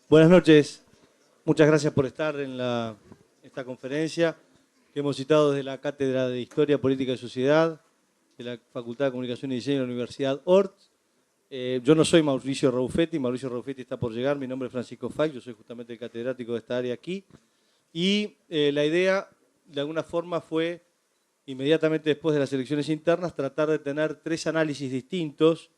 Buenas noches. Muchas gracias por estar en esta conferencia que hemos citado desde la Cátedra de Historia, Política y Sociedad de la Facultad de Comunicación y Diseño de la Universidad Ort. Yo no soy Mauricio Raufetti está por llegar. Mi nombre es Francisco Fay, yo soy justamente el catedrático de esta área aquí. Y la idea, de alguna forma, fue, inmediatamente después de las elecciones internas, tratar de tener tres análisis distintos,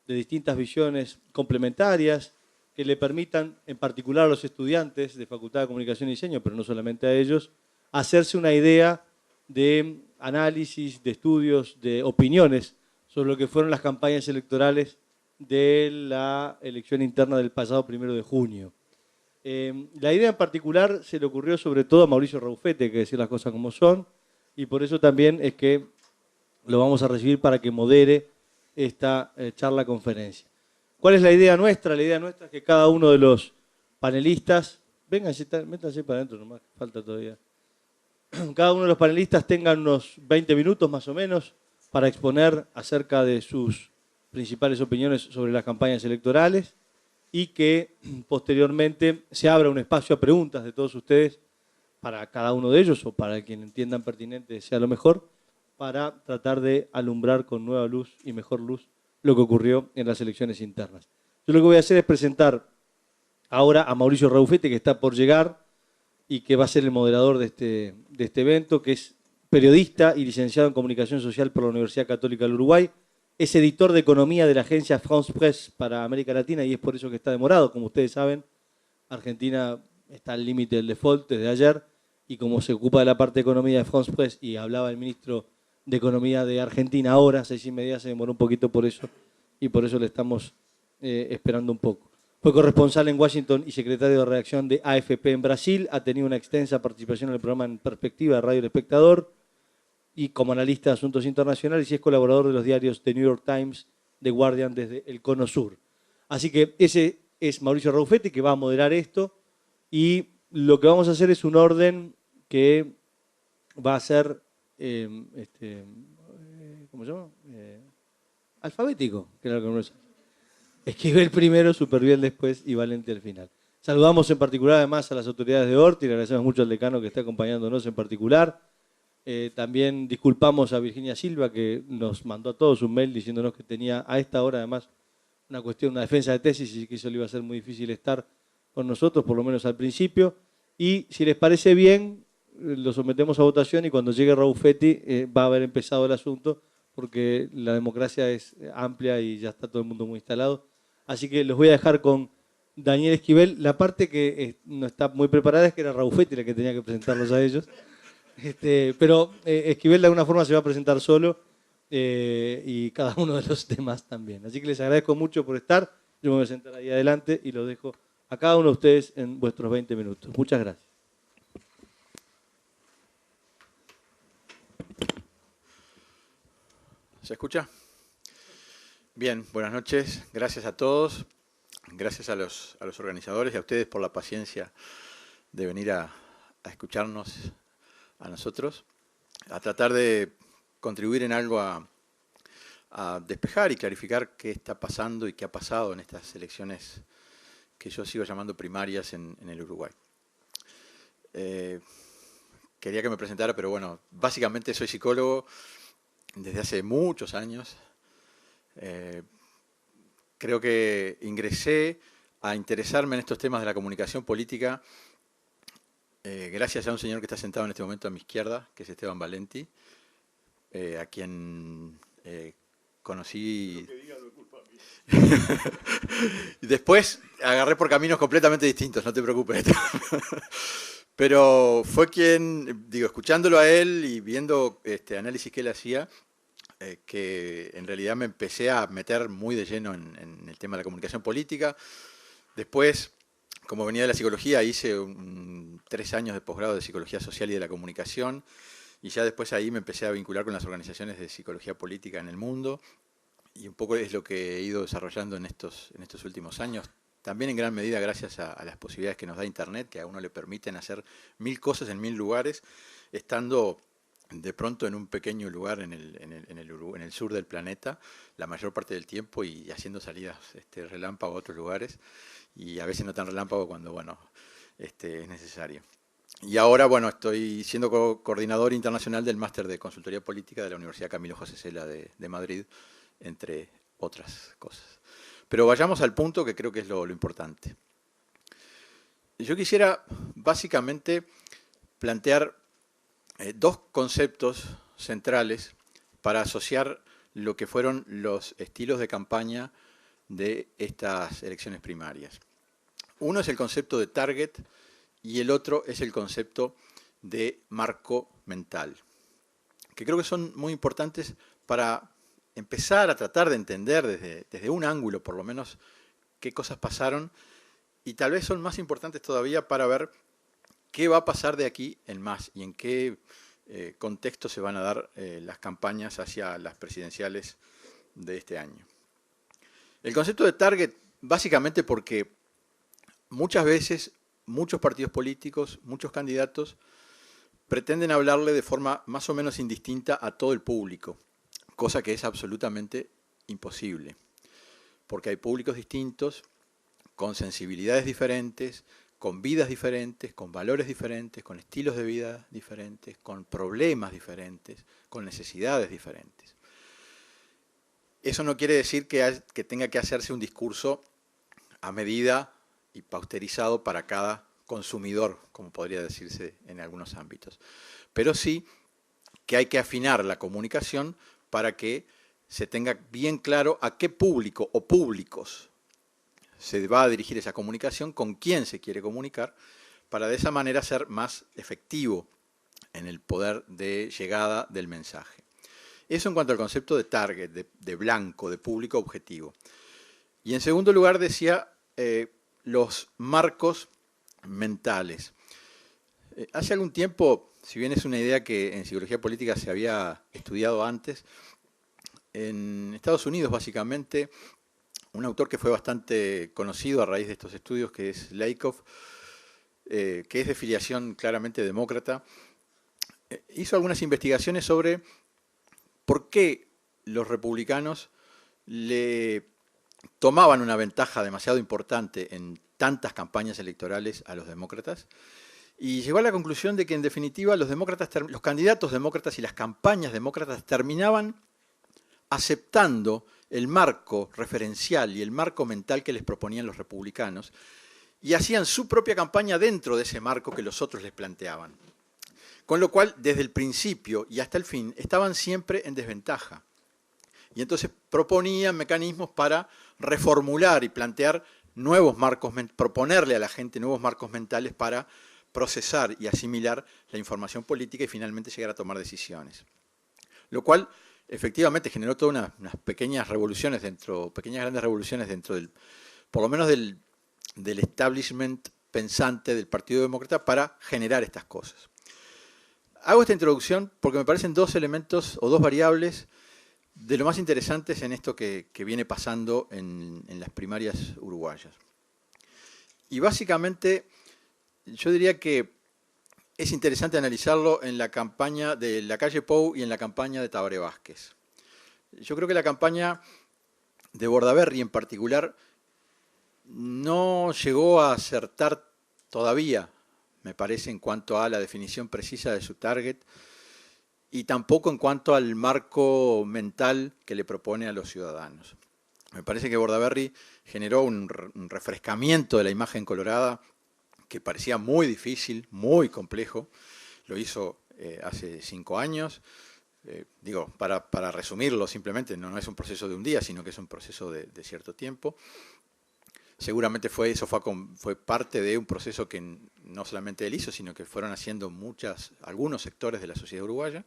de distintas visiones complementarias, que le permitan, en particular a los estudiantes de Facultad de Comunicación y Diseño, pero no solamente a ellos, hacerse una idea de análisis, de estudios, de opiniones sobre lo que fueron las campañas electorales de la elección interna del pasado 1 de junio. La idea en particular se le ocurrió sobre todo a Mauricio Raufetti, hay que decir las cosas como son, y por eso también es que lo vamos a recibir para que modere esta charla-conferencia. ¿Cuál es la idea nuestra? La idea nuestra es que cada uno de los panelistas, métanse para adentro nomás, falta todavía. Cada uno de los panelistas tenga unos 20 minutos más o menos para exponer acerca de sus principales opiniones sobre las campañas electorales y que posteriormente se abra un espacio a preguntas de todos ustedes para cada uno de ellos o para quien entiendan pertinente sea lo mejor, para tratar de alumbrar con nueva luz y mejor luz lo que ocurrió en las elecciones internas. Yo lo que voy a hacer es presentar ahora a Mauricio Raufetti, que está por llegar y que va a ser el moderador de este evento, que es periodista y licenciado en Comunicación Social por la Universidad Católica del Uruguay, es editor de Economía de la agencia France Press para América Latina y es por eso que está demorado. Como ustedes saben, Argentina está al límite del default desde ayer y como se ocupa de la parte de Economía de France Press y hablaba el ministro de Economía de Argentina ahora, 6:30, se demoró un poquito por eso y por eso le estamos esperando un poco. Fue corresponsal en Washington y secretario de redacción de AFP en Brasil, ha tenido una extensa participación en el programa En Perspectiva de Radio El Espectador y como analista de asuntos internacionales y es colaborador de los diarios The New York Times, The Guardian desde el Cono Sur. Así que ese es Mauricio Raufetti que va a moderar esto y lo que vamos a hacer es un orden que va a ser ¿cómo se llama? Alfabético, que era lo que no es. Esquivel primero, Superviel después y Valente al final. Saludamos en particular además a las autoridades de Ort y le agradecemos mucho al decano que está acompañándonos en particular. También disculpamos a Virginia Silva que nos mandó a todos un mail diciéndonos que tenía a esta hora además una defensa de tesis y que eso le iba a ser muy difícil estar con nosotros, por lo menos al principio. Y si les parece bien, lo sometemos a votación y cuando llegue Raufetti va a haber empezado el asunto porque la democracia es amplia y ya está todo el mundo muy instalado. Así que los voy a dejar con Daniel Esquivel. La parte que no está muy preparada es que era Raufetti la que tenía que presentarlos a ellos. Pero Esquivel de alguna forma se va a presentar solo y cada uno de los demás también. Así que les agradezco mucho por estar. Yo me voy a sentar ahí adelante y los dejo a cada uno de ustedes en vuestros 20 minutos. Muchas gracias. ¿Se escucha? Bien, buenas noches. Gracias a todos. Gracias a los organizadores y a ustedes por la paciencia de venir a escucharnos a nosotros, a tratar de contribuir en algo a despejar y clarificar qué está pasando y qué ha pasado en estas elecciones que yo sigo llamando primarias en el Uruguay. Quería que me presentara, pero bueno, básicamente soy psicólogo desde hace muchos años. Creo que ingresé a interesarme en estos temas de la comunicación política gracias a un señor que está sentado en este momento a mi izquierda, que es Esteban Valenti, a quien conocí. Y después agarré por caminos completamente distintos, no te preocupes. Pero fue quien, escuchándolo a él y viendo este análisis que él hacía, que en realidad me empecé a meter muy de lleno en el tema de la comunicación política. Después, como venía de la psicología, hice 3 años de posgrado de Psicología Social y de la Comunicación, y ya después ahí me empecé a vincular con las organizaciones de psicología política en el mundo, y un poco es lo que he ido desarrollando en estos últimos años. También en gran medida gracias a las posibilidades que nos da Internet, que a uno le permiten hacer 1000 cosas en 1000 lugares, estando de pronto en un pequeño lugar en el sur del planeta, la mayor parte del tiempo, y haciendo salidas relámpago a otros lugares, y a veces no tan relámpago cuando, bueno, es necesario. Y ahora, bueno, estoy siendo coordinador internacional del Máster de Consultoría Política de la Universidad Camilo José Cela de Madrid, entre otras cosas. Pero vayamos al punto, que creo que es lo importante. Yo quisiera básicamente plantear dos conceptos centrales para asociar lo que fueron los estilos de campaña de estas elecciones primarias. Uno es el concepto de target y el otro es el concepto de marco mental, que creo que son muy importantes para empezar a tratar de entender desde un ángulo, por lo menos, qué cosas pasaron, y tal vez son más importantes todavía para ver qué va a pasar de aquí en más y en qué contexto se van a dar las campañas hacia las presidenciales de este año. El concepto de target, básicamente porque muchas veces muchos partidos políticos, muchos candidatos, pretenden hablarle de forma más o menos indistinta a todo el público, cosa que es absolutamente imposible, porque hay públicos distintos, con sensibilidades diferentes, con vidas diferentes, con valores diferentes, con estilos de vida diferentes, con problemas diferentes, con necesidades diferentes. Eso no quiere decir que tenga que hacerse un discurso a medida y pausterizado para cada consumidor, como podría decirse en algunos ámbitos. Pero sí que hay que afinar la comunicación para que se tenga bien claro a qué público o públicos se va a dirigir esa comunicación, con quién se quiere comunicar, para de esa manera ser más efectivo en el poder de llegada del mensaje. Eso en cuanto al concepto de target, de blanco, de público objetivo. Y en segundo lugar decía los marcos mentales. Hace algún tiempo, si bien es una idea que en psicología política se había estudiado antes, en Estados Unidos básicamente, un autor que fue bastante conocido a raíz de estos estudios, que es Lakoff, que es de filiación claramente demócrata, hizo algunas investigaciones sobre por qué los republicanos le tomaban una ventaja demasiado importante en tantas campañas electorales a los demócratas, y llegó a la conclusión de que en definitiva los candidatos demócratas y las campañas demócratas terminaban aceptando el marco referencial y el marco mental que les proponían los republicanos, y hacían su propia campaña dentro de ese marco que los otros les planteaban. Con lo cual, desde el principio y hasta el fin, estaban siempre en desventaja. Y entonces proponían mecanismos para reformular y plantear nuevos marcos, proponerle a la gente nuevos marcos mentales para procesar y asimilar la información política y finalmente llegar a tomar decisiones. Lo cual efectivamente generó todas unas pequeñas revoluciones grandes revoluciones dentro por lo menos del establishment pensante del Partido Demócrata para generar estas cosas. Hago esta introducción porque me parecen dos elementos o dos variables de lo más interesantes en esto que viene pasando en las primarias uruguayas. Y básicamente yo diría que es interesante analizarlo en la campaña de Lacalle Pou y en la campaña de Tabaré Vázquez. Yo creo que la campaña de Bordaberry en particular no llegó a acertar todavía, me parece, en cuanto a la definición precisa de su target y tampoco en cuanto al marco mental que le propone a los ciudadanos. Me parece que Bordaberry generó un refrescamiento de la imagen colorada que parecía muy difícil, muy complejo. Lo hizo hace 5 años. Para resumirlo simplemente, no es un proceso de un día, sino que es un proceso de cierto tiempo. Seguramente eso fue parte de un proceso que no solamente él hizo, sino que fueron haciendo algunos sectores de la sociedad uruguaya.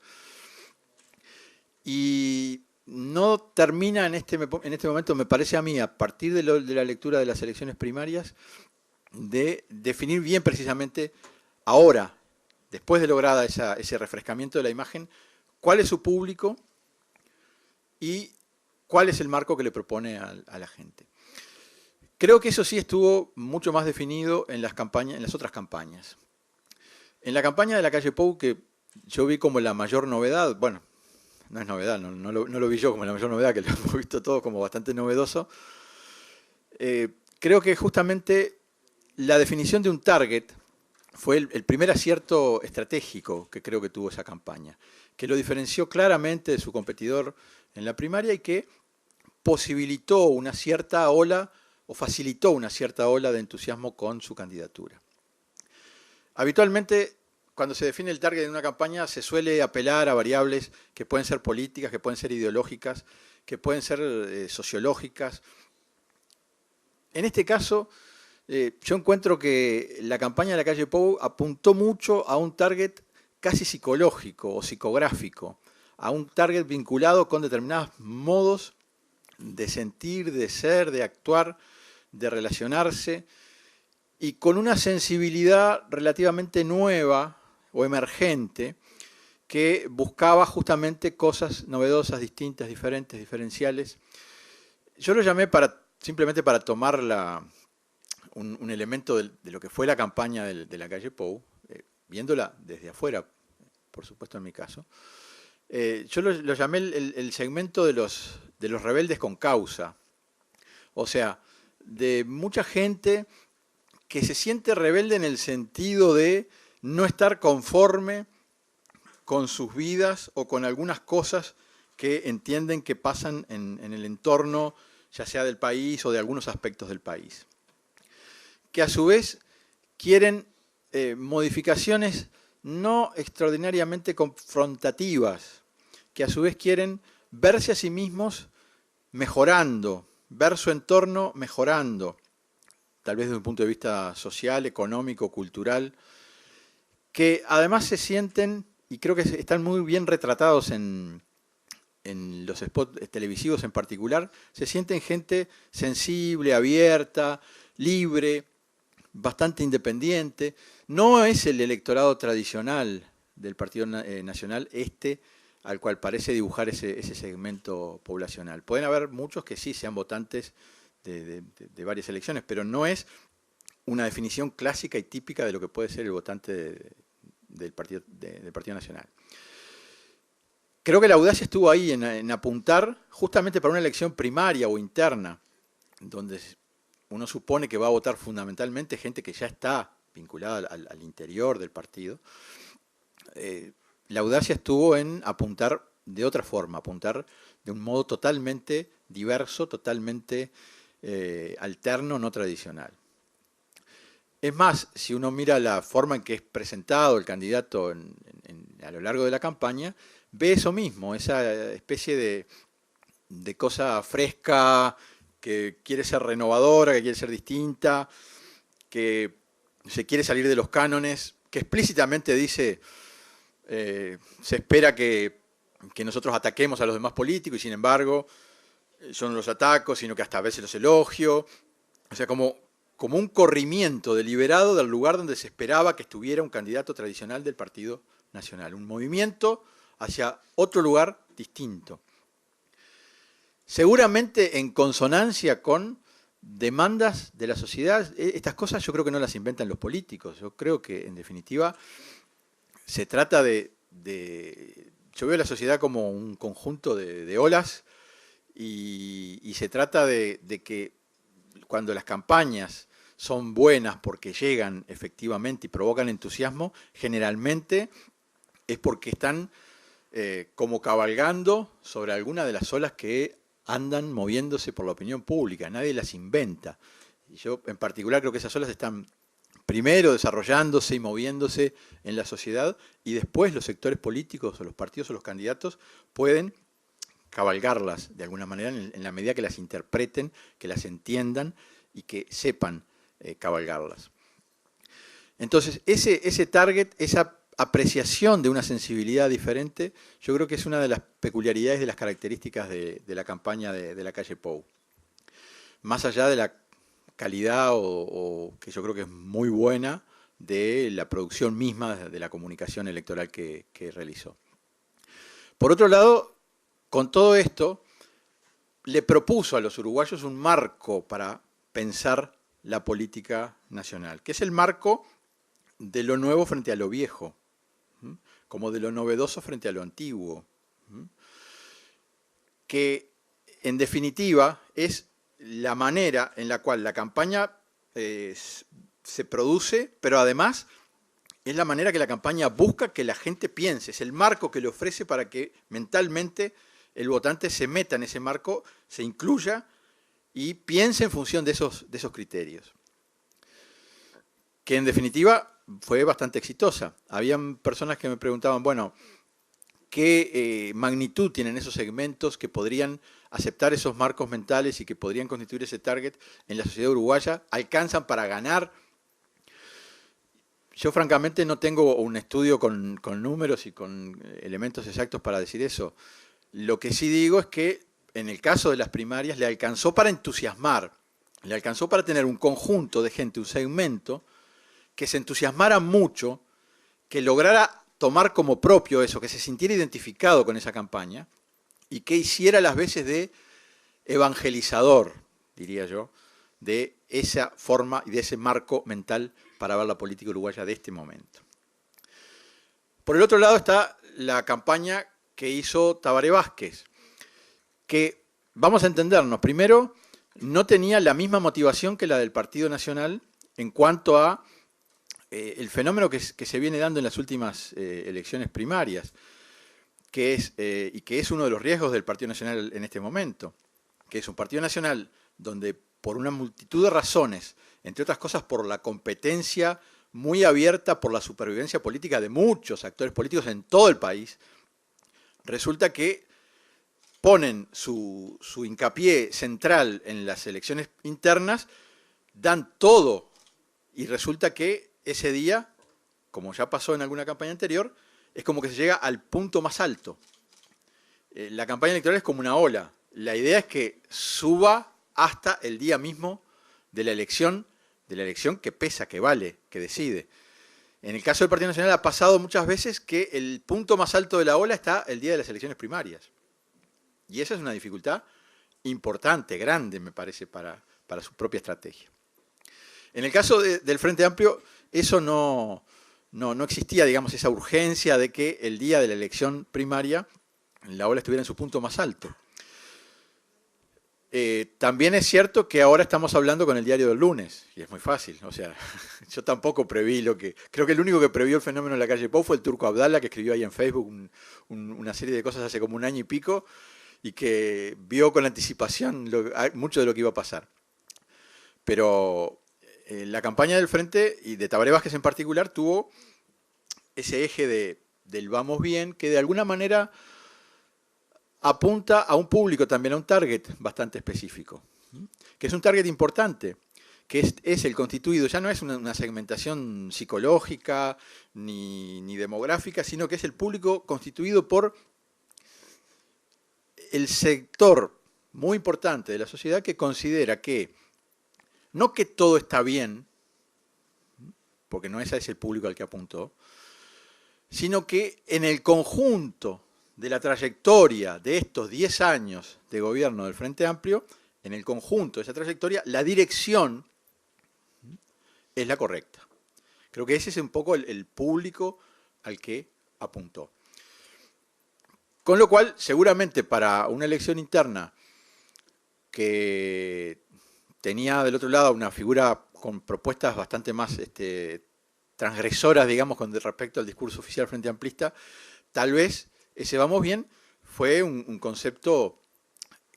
Y no termina en este momento, me parece a mí, a partir de la lectura de las elecciones primarias, de definir bien precisamente ahora, después de lograda ese refrescamiento de la imagen, cuál es su público y cuál es el marco que le propone a la gente. Creo que eso sí estuvo mucho más definido en las otras campañas. En la campaña de Lacalle Pou, que yo vi como la mayor novedad, bueno, no es novedad, no lo vi yo como la mayor novedad, que lo hemos visto todos como bastante novedoso. Creo que justamente la definición de un target fue el primer acierto estratégico que creo que tuvo esa campaña, que lo diferenció claramente de su competidor en la primaria y que posibilitó una cierta ola o facilitó una cierta ola de entusiasmo con su candidatura. Habitualmente, cuando se define el target en una campaña, se suele apelar a variables que pueden ser políticas, que pueden ser ideológicas, que pueden ser sociológicas. En este caso, yo encuentro que la campaña de la calle Pou apuntó mucho a un target casi psicológico o psicográfico, a un target vinculado con determinados modos de sentir, de ser, de actuar, de relacionarse, y con una sensibilidad relativamente nueva o emergente que buscaba justamente cosas novedosas, distintas, diferentes, diferenciales. Yo lo llamé simplemente para tomar un elemento de lo que fue la campaña de la calle Pou, viéndola desde afuera, por supuesto en mi caso. Yo lo llamé el segmento de los rebeldes con causa. O sea, de mucha gente que se siente rebelde en el sentido de no estar conforme con sus vidas o con algunas cosas que entienden que pasan en el entorno, ya sea del país o de algunos aspectos del país. Que a su vez quieren modificaciones no extraordinariamente confrontativas, que a su vez quieren verse a sí mismos mejorando, ver su entorno mejorando, tal vez desde un punto de vista social, económico, cultural, que además se sienten, y creo que están muy bien retratados en los spots televisivos en particular, se sienten gente sensible, abierta, libre, bastante independiente. No es el electorado tradicional del Partido Nacional al cual parece dibujar ese segmento poblacional. Pueden haber muchos que sí sean votantes de varias elecciones, pero no es una definición clásica y típica de lo que puede ser el votante del Partido Nacional. Creo que la audacia estuvo ahí en apuntar justamente para una elección primaria o interna, donde uno supone que va a votar fundamentalmente gente que ya está vinculada al interior del partido. La audacia estuvo en apuntar de otra forma, apuntar de un modo totalmente diverso, totalmente alterno, no tradicional. Es más, si uno mira la forma en que es presentado el candidato a lo largo de la campaña, ve eso mismo, esa especie de cosa fresca, que quiere ser renovadora, que quiere ser distinta, que se quiere salir de los cánones, que explícitamente dice, se espera que nosotros ataquemos a los demás políticos y sin embargo yo no los ataco, sino que hasta a veces los elogio. O sea, como un corrimiento deliberado del lugar donde se esperaba que estuviera un candidato tradicional del Partido Nacional. Un movimiento hacia otro lugar distinto. Seguramente en consonancia con demandas de la sociedad. Estas cosas yo creo que no las inventan los políticos. Yo creo que, en definitiva, se trata yo veo la sociedad como un conjunto de olas y se trata de que cuando las campañas son buenas porque llegan efectivamente y provocan entusiasmo, generalmente es porque están como cabalgando sobre alguna de las olas que andan moviéndose por la opinión pública, nadie las inventa. Y yo en particular creo que esas olas están primero desarrollándose y moviéndose en la sociedad y después los sectores políticos o los partidos o los candidatos pueden cabalgarlas de alguna manera en la medida que las interpreten, que las entiendan y que sepan cabalgarlas. Entonces, ese target, esa apreciación de una sensibilidad diferente, yo creo que es una de las peculiaridades de las características de la campaña de la calle Pou. Más allá de la calidad o que yo creo que es muy buena de la producción misma de la comunicación electoral que realizó. Por otro lado, con todo esto, le propuso a los uruguayos un marco para pensar la política nacional, que es el marco de lo nuevo frente a lo viejo. como de lo novedoso frente a lo antiguo, que en definitiva es la manera en la cual la campaña se produce, pero además es la manera que la campaña busca que la gente piense, es el marco que le ofrece para que mentalmente el votante se meta en ese marco, se incluya y piense en función de esos criterios. Que en definitiva fue bastante exitosa. Habían personas que me preguntaban, bueno, ¿qué magnitud tienen esos segmentos que podrían aceptar esos marcos mentales y que podrían constituir ese target en la sociedad uruguaya? ¿Alcanzan para ganar? Yo francamente no tengo un estudio con números y con elementos exactos para decir eso. Lo que sí digo es que en el caso de las primarias le alcanzó para entusiasmar, le alcanzó para tener un conjunto de gente, un segmento, que se entusiasmara mucho, que lograra tomar como propio eso, que se sintiera identificado con esa campaña y que hiciera las veces de evangelizador, diría yo, de esa forma y de ese marco mental para ver la política uruguaya de este momento. Por el otro lado está la campaña que hizo Tabaré Vázquez, que, vamos a entendernos, primero, no tenía la misma motivación que la del Partido Nacional en cuanto a el fenómeno que se viene dando en las últimas elecciones primarias, y que es uno de los riesgos del Partido Nacional en este momento, que es un Partido Nacional donde por una multitud de razones, entre otras cosas por la competencia muy abierta por la supervivencia política de muchos actores políticos en todo el país, resulta que ponen su hincapié central en las elecciones internas, dan todo, y resulta que ese día, como ya pasó en alguna campaña anterior, es como que se llega al punto más alto. La campaña electoral es como una ola. La idea es que suba hasta el día mismo de la elección que pesa, que vale, que decide. En el caso del Partido Nacional ha pasado muchas veces que el punto más alto de la ola está el día de las elecciones primarias. Y esa es una dificultad importante, grande, me parece, para su propia estrategia. En el caso del Frente Amplio, eso no existía, digamos, esa urgencia de que el día de la elección primaria la ola estuviera en su punto más alto. También es cierto que ahora estamos hablando con el diario del lunes, y es muy fácil, o sea, yo tampoco preví creo que el único que previó el fenómeno en la calle Pou fue el Turco Abdala, que escribió ahí en Facebook una serie de cosas hace como un año y pico, y que vio con anticipación mucho de lo que iba a pasar. Pero la campaña del Frente, y de Tabaré Vázquez en particular, tuvo ese eje del vamos bien, que de alguna manera apunta a un público también, a un target bastante específico, que es un target importante, que es el constituido, ya no es una segmentación psicológica ni demográfica, sino que es el público constituido por el sector muy importante de la sociedad que considera que, no que todo está bien, porque no ese es el público al que apuntó, sino que en el conjunto de la trayectoria de estos 10 años de gobierno del Frente Amplio, en el conjunto de esa trayectoria, la dirección es la correcta. Creo que ese es un poco el público al que apuntó. Con lo cual, seguramente para una elección interna que tenía del otro lado una figura con propuestas bastante más transgresoras, digamos, con respecto al discurso oficial frente amplista, tal vez ese vamos bien fue un concepto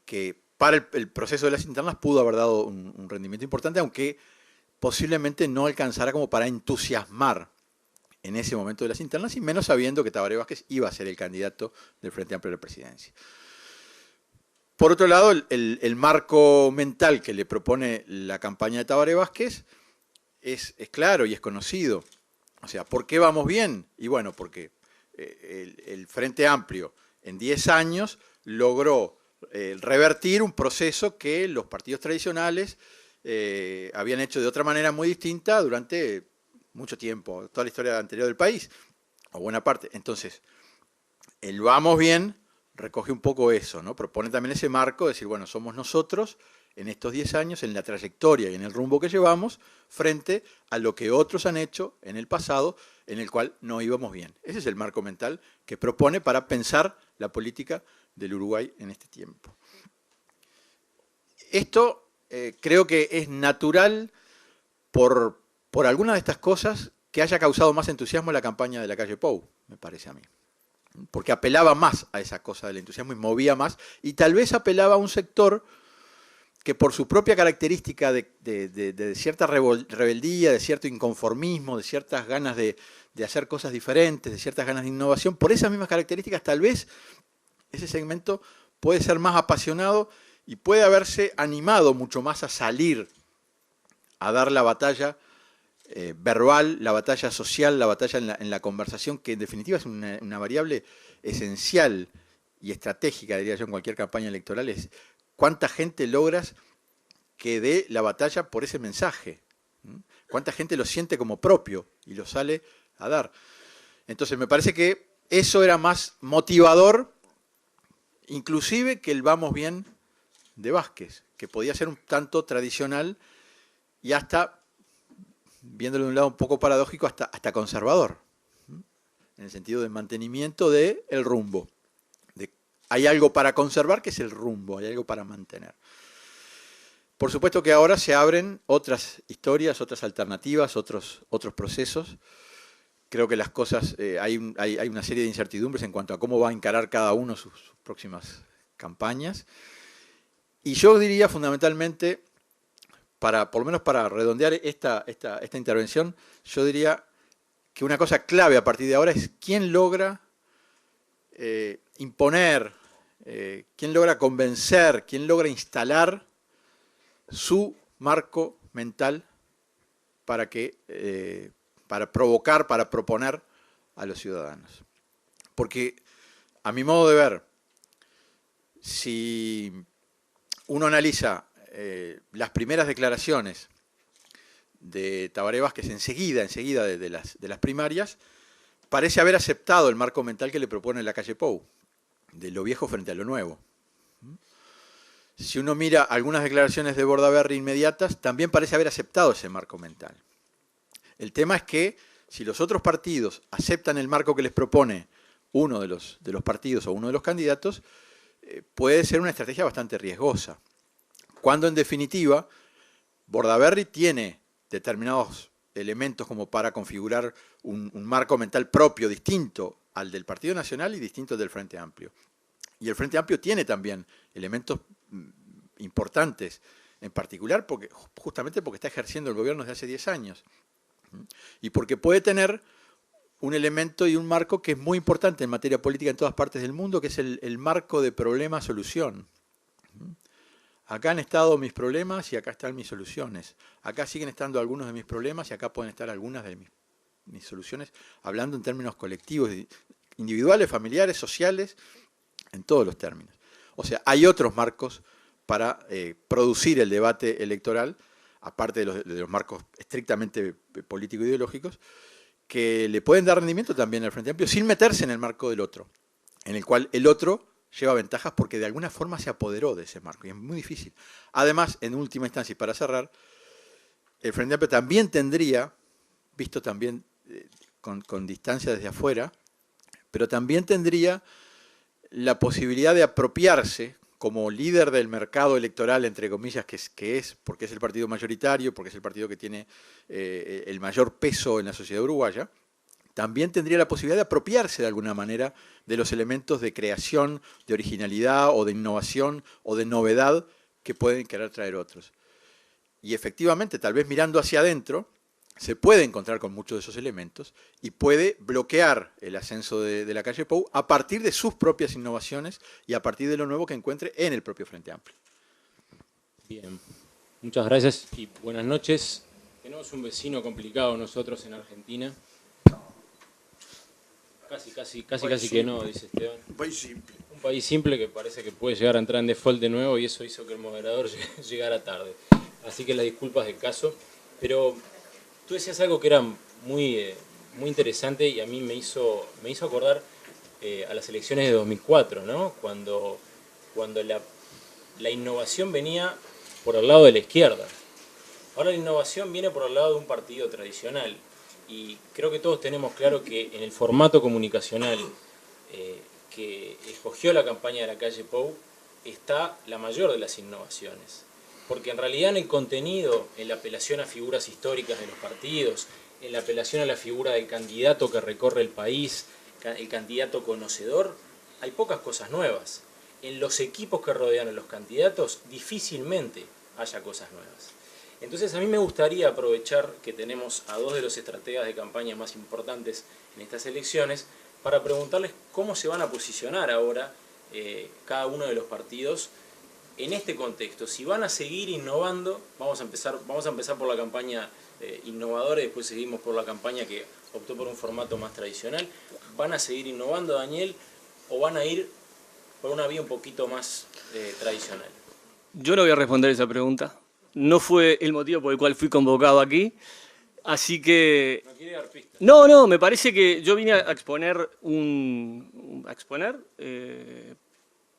que para el proceso de las internas pudo haber dado un rendimiento importante, aunque posiblemente no alcanzara como para entusiasmar en ese momento de las internas, y menos sabiendo que Tabaré Vázquez iba a ser el candidato del Frente Amplio a la presidencia. Por otro lado, el marco mental que le propone la campaña de Tabaré Vázquez es claro y es conocido. O sea, ¿por qué vamos bien? Y bueno, porque el Frente Amplio en 10 años logró revertir un proceso que los partidos tradicionales habían hecho de otra manera muy distinta durante mucho tiempo, toda la historia anterior del país, o buena parte. Entonces, el vamos bien recoge un poco eso, ¿no? Propone también ese marco de decir, bueno, somos nosotros en estos 10 años, en la trayectoria y en el rumbo que llevamos, frente a lo que otros han hecho en el pasado, en el cual no íbamos bien. Ese es el marco mental que propone para pensar la política del Uruguay en este tiempo. Esto creo que es natural por alguna de estas cosas que haya causado más entusiasmo en la campaña de la calle Pou, me parece a mí. Porque apelaba más a esa cosa del entusiasmo y movía más, y tal vez apelaba a un sector que por su propia característica de cierta rebeldía, de cierto inconformismo, de ciertas ganas de hacer cosas diferentes, de ciertas ganas de innovación, por esas mismas características tal vez ese segmento puede ser más apasionado y puede haberse animado mucho más a salir a dar la batalla verbal, la batalla social, la batalla en la conversación, que en definitiva es una variable esencial y estratégica, diría yo, en cualquier campaña electoral, es cuánta gente logras que dé la batalla por ese mensaje, cuánta gente lo siente como propio y lo sale a dar. Entonces me parece que eso era más motivador, inclusive que el vamos bien de Vázquez, que podía ser un tanto tradicional y hasta, viéndolo de un lado un poco paradójico, hasta conservador, en el sentido de mantenimiento del rumbo. Hay algo para conservar que es el rumbo, hay algo para mantener. Por supuesto que ahora se abren otras historias, otras alternativas, otros procesos. Creo que las cosas, hay una serie de incertidumbres en cuanto a cómo va a encarar cada uno sus próximas campañas. Y yo diría fundamentalmente, por lo menos para redondear esta intervención, yo diría que una cosa clave a partir de ahora es quién logra imponer, quién logra convencer, quién logra instalar su marco mental para provocar, para proponer a los ciudadanos. Porque, a mi modo de ver, si uno analiza las primeras declaraciones de Tabaré Vázquez enseguida de las primarias, parece haber aceptado el marco mental que le propone la calle Pou, de lo viejo frente a lo nuevo. Si uno mira algunas declaraciones de Bordaberry inmediatas, también parece haber aceptado ese marco mental. El tema es que si los otros partidos aceptan el marco que les propone uno de los partidos o uno de los candidatos, puede ser una estrategia bastante riesgosa. Cuando en definitiva, Bordaberry tiene determinados elementos como para configurar un marco mental propio, distinto al del Partido Nacional y distinto al del Frente Amplio. Y el Frente Amplio tiene también elementos importantes, en particular justamente porque está ejerciendo el gobierno desde hace 10 años. Y porque puede tener un elemento y un marco que es muy importante en materia política en todas partes del mundo, que es el marco de problema-solución. Acá han estado mis problemas y acá están mis soluciones. Acá siguen estando algunos de mis problemas y acá pueden estar algunas de mis soluciones, hablando en términos colectivos, individuales, familiares, sociales, en todos los términos. O sea, hay otros marcos para producir el debate electoral, aparte de los marcos estrictamente político-ideológicos, que le pueden dar rendimiento también al Frente Amplio sin meterse en el marco del otro, en el cual el otro lleva ventajas porque de alguna forma se apoderó de ese marco, y es muy difícil. Además, en última instancia, y para cerrar, el Frente Amplio también tendría, visto también con distancia desde afuera, pero también tendría la posibilidad de apropiarse como líder del mercado electoral, entre comillas, porque es el partido mayoritario, porque es el partido que tiene el mayor peso en la sociedad uruguaya, también tendría la posibilidad de apropiarse de alguna manera de los elementos de creación, de originalidad o de innovación o de novedad que pueden querer traer otros. Y efectivamente, tal vez mirando hacia adentro, se puede encontrar con muchos de esos elementos y puede bloquear el ascenso de la calle Pou a partir de sus propias innovaciones y a partir de lo nuevo que encuentre en el propio Frente Amplio. Bien, muchas gracias y buenas noches. Tenemos un vecino complicado nosotros en Argentina. Casi que no, dice Esteban. Un país simple. Un país simple que parece que puede llegar a entrar en default de nuevo y eso hizo que el moderador llegara tarde. Así que las disculpas del caso. Pero tú decías algo que era muy interesante y a mí me hizo acordar a las elecciones de 2004, ¿no? Cuando la innovación venía por el lado de la izquierda. Ahora la innovación viene por el lado de un partido tradicional. y creo que todos tenemos claro que en el formato comunicacional que escogió la campaña de la calle Pou está la mayor de las innovaciones. Porque en realidad en el contenido, en la apelación a figuras históricas de los partidos, en la apelación a la figura del candidato que recorre el país, el candidato conocedor, hay pocas cosas nuevas. En los equipos que rodean a los candidatos difícilmente haya cosas nuevas. Entonces a mí me gustaría aprovechar que tenemos a dos de los estrategas de campaña más importantes en estas elecciones para preguntarles cómo se van a posicionar ahora cada uno de los partidos en este contexto. Si van a seguir innovando, vamos a empezar por la campaña innovadora y después seguimos por la campaña que optó por un formato más tradicional. ¿Van a seguir innovando, Daniel, o van a ir por una vía un poquito más tradicional? Yo no voy a responder esa pregunta. No fue el motivo por el cual fui convocado aquí. Así que... ¿No quiere dar pistas? No, me parece que yo vine a exponer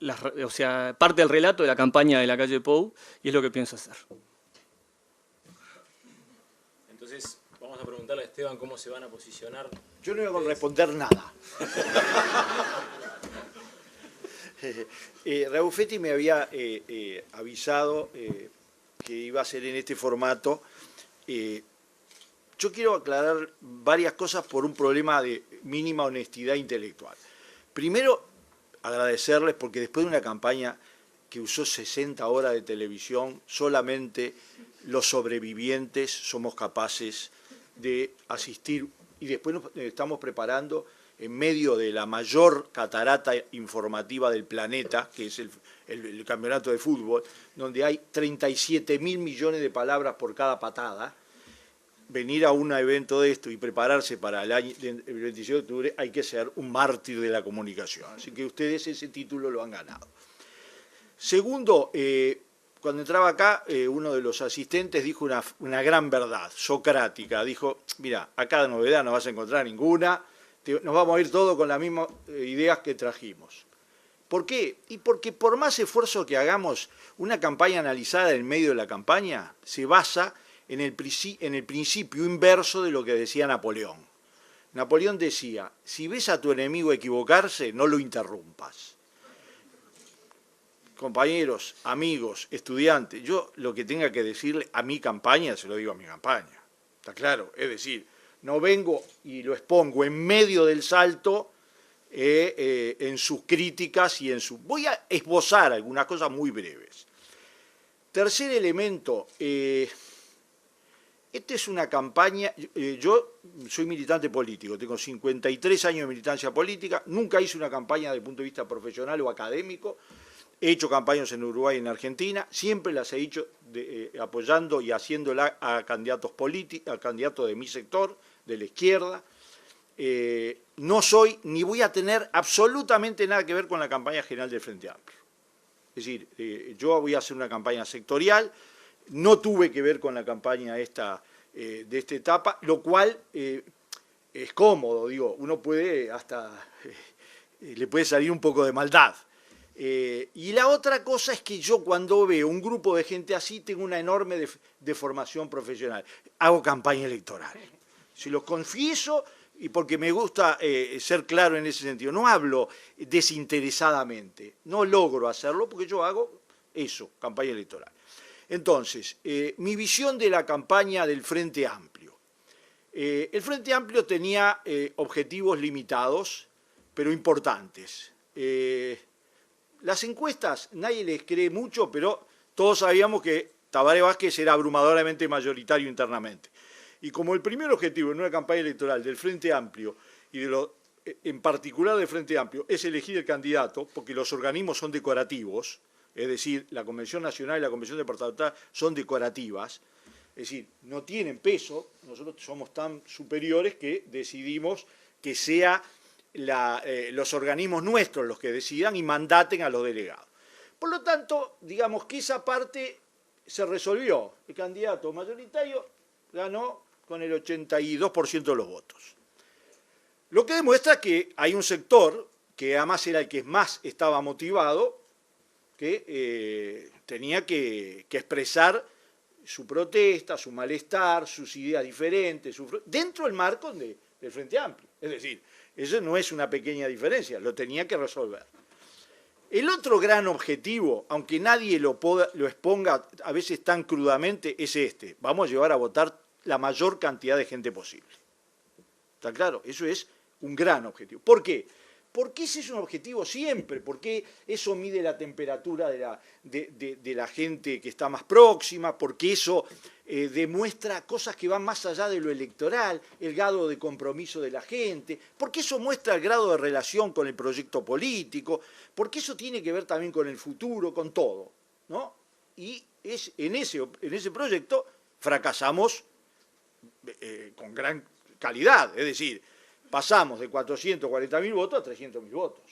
o sea, parte del relato de la campaña de la calle Pou, y es lo que pienso hacer. Entonces, vamos a preguntarle a Esteban cómo se van a posicionar. Yo no voy a responder nada. Raufetti me había avisado que iba a ser en este formato. Yo quiero aclarar varias cosas por un problema de mínima honestidad intelectual. Primero, agradecerles porque después de una campaña que usó 60 horas de televisión, solamente los sobrevivientes somos capaces de asistir, y después nos estamos preparando en medio de la mayor catarata informativa del planeta, que es el campeonato de fútbol, donde hay 37.000 millones de palabras por cada patada. Venir a un evento de esto y prepararse para el 27 de octubre, hay que ser un mártir de la comunicación. Así que ustedes ese título lo han ganado. Segundo, cuando entraba acá, uno de los asistentes dijo una gran verdad, socrática. Dijo, mira, acá de novedad no vas a encontrar ninguna, nos vamos a ir todos con las mismas ideas que trajimos. ¿Por qué? Y porque por más esfuerzo que hagamos, una campaña analizada en medio de la campaña se basa en el principio inverso de lo que decía Napoleón. Napoleón decía, si ves a tu enemigo equivocarse, no lo interrumpas. Compañeros, amigos, estudiantes, yo lo que tenga que decirle a mi campaña, se lo digo a mi campaña. ¿Está claro? Es decir, no vengo y lo expongo en medio del salto en sus críticas y en su... Voy a esbozar algunas cosas muy breves. Tercer elemento... Esta es una campaña, yo soy militante político, tengo 53 años de militancia política, nunca hice una campaña desde el punto de vista profesional o académico, he hecho campañas en Uruguay y en Argentina, siempre las he hecho apoyando y haciéndola a candidatos políticos, a candidatos de mi sector, de la izquierda. No soy, ni voy a tener absolutamente nada que ver con la campaña general del Frente Amplio. Es decir, yo voy a hacer una campaña sectorial. No tuve que ver con la campaña esta, de esta etapa, lo cual es cómodo, digo, uno puede hasta, le puede salir un poco de maldad. Y la otra cosa es que yo cuando veo un grupo de gente así tengo una enorme deformación profesional. Hago campaña electoral. Se los confieso y porque me gusta ser claro en ese sentido. No hablo desinteresadamente, no logro hacerlo porque yo hago eso, campaña electoral. Entonces, mi visión de la campaña del Frente Amplio. El Frente Amplio tenía objetivos limitados, pero importantes. Las encuestas, nadie les cree mucho, pero todos sabíamos que Tabaré Vázquez era abrumadoramente mayoritario internamente. Y como el primer objetivo en una campaña electoral del Frente Amplio, y en particular del Frente Amplio, es elegir el candidato, porque los organismos son decorativos, es decir, la Convención Nacional y la Convención Departamental son decorativas, es decir, no tienen peso, nosotros somos tan superiores que decidimos que sea los organismos nuestros los que decidan y mandaten a los delegados. Por lo tanto, digamos que esa parte se resolvió. El candidato mayoritario ganó con el 82% de los votos. Lo que demuestra que hay un sector, que además era el que más estaba motivado, que tenía que expresar su protesta, su malestar, sus ideas diferentes, dentro del marco del Frente Amplio. Es decir, eso no es una pequeña diferencia, lo tenía que resolver. El otro gran objetivo, aunque nadie lo exponga a veces tan crudamente, es este. Vamos a llevar a votar la mayor cantidad de gente posible. ¿Está claro? Eso es un gran objetivo. ¿Por qué? Porque ese es un objetivo siempre, porque eso mide la temperatura de la gente que está más próxima, porque eso demuestra cosas que van más allá de lo electoral, el grado de compromiso de la gente, porque eso muestra el grado de relación con el proyecto político, porque eso tiene que ver también con el futuro, con todo, ¿no? Y en ese proyecto fracasamos con gran calidad, es decir, pasamos de 440.000 votos a 300.000 votos.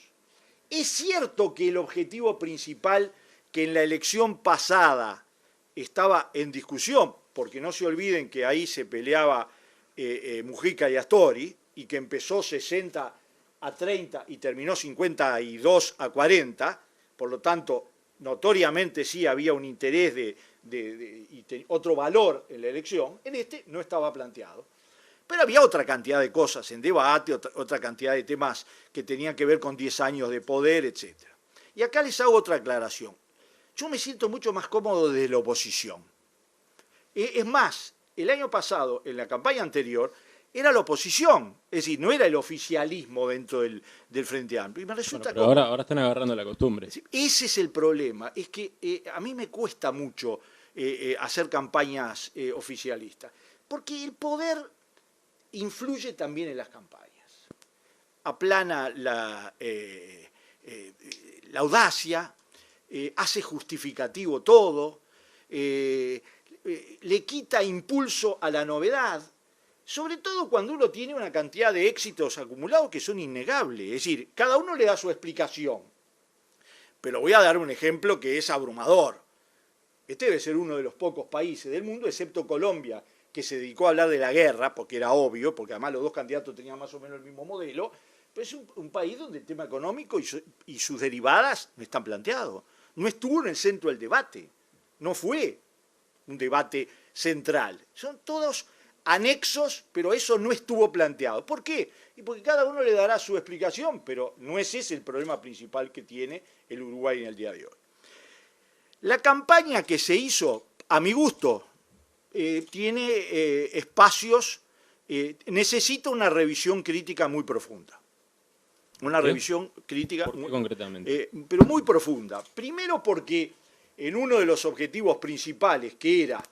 Es cierto que el objetivo principal que en la elección pasada estaba en discusión, porque no se olviden que ahí se peleaba Mujica y Astori, y que empezó 60-30 y terminó 52-40, por lo tanto, notoriamente sí había un interés y otro valor en la elección, en este no estaba planteado. Pero había otra cantidad de cosas en debate, otra cantidad de temas que tenían que ver con 10 años de poder, etc. Y acá les hago otra aclaración. Yo me siento mucho más cómodo desde la oposición. Es más, el año pasado, en la campaña anterior, era la oposición, es decir, no era el oficialismo dentro del Frente Amplio. Y me resulta pero ahora están agarrando la costumbre. Ese es el problema, es que a mí me cuesta mucho hacer campañas oficialistas, porque el poder influye también en las campañas. Aplana la audacia, hace justificativo todo, le quita impulso a la novedad, sobre todo cuando uno tiene una cantidad de éxitos acumulados que son innegables. Es decir, cada uno le da su explicación. Pero voy a dar un ejemplo que es abrumador. Este debe ser uno de los pocos países del mundo, excepto Colombia, que se dedicó a hablar de la guerra, porque era obvio, porque además los dos candidatos tenían más o menos el mismo modelo, pero es un país donde el tema económico y sus derivadas no están planteados. No estuvo en el centro del debate, no fue un debate central. Son todos anexos, pero eso no estuvo planteado. ¿Por qué? Y porque cada uno le dará su explicación, pero no es ese el problema principal que tiene el Uruguay en el día de hoy. La campaña que se hizo, a mi gusto, tiene espacios, necesita una revisión crítica muy profunda. Una revisión crítica ¿Por qué concretamente? pero muy profunda. Primero porque en uno de los objetivos principales, que era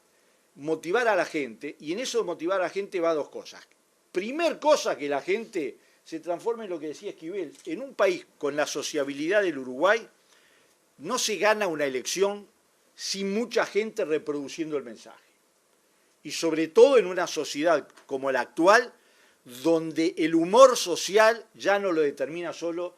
motivar a la gente, y en eso de motivar a la gente va dos cosas. Primer cosa, que la gente se transforme en lo que decía Esquivel. En un país con la sociabilidad del Uruguay, no se gana una elección sin mucha gente reproduciendo el mensaje. Y sobre todo en una sociedad como la actual, donde el humor social ya no lo determina solo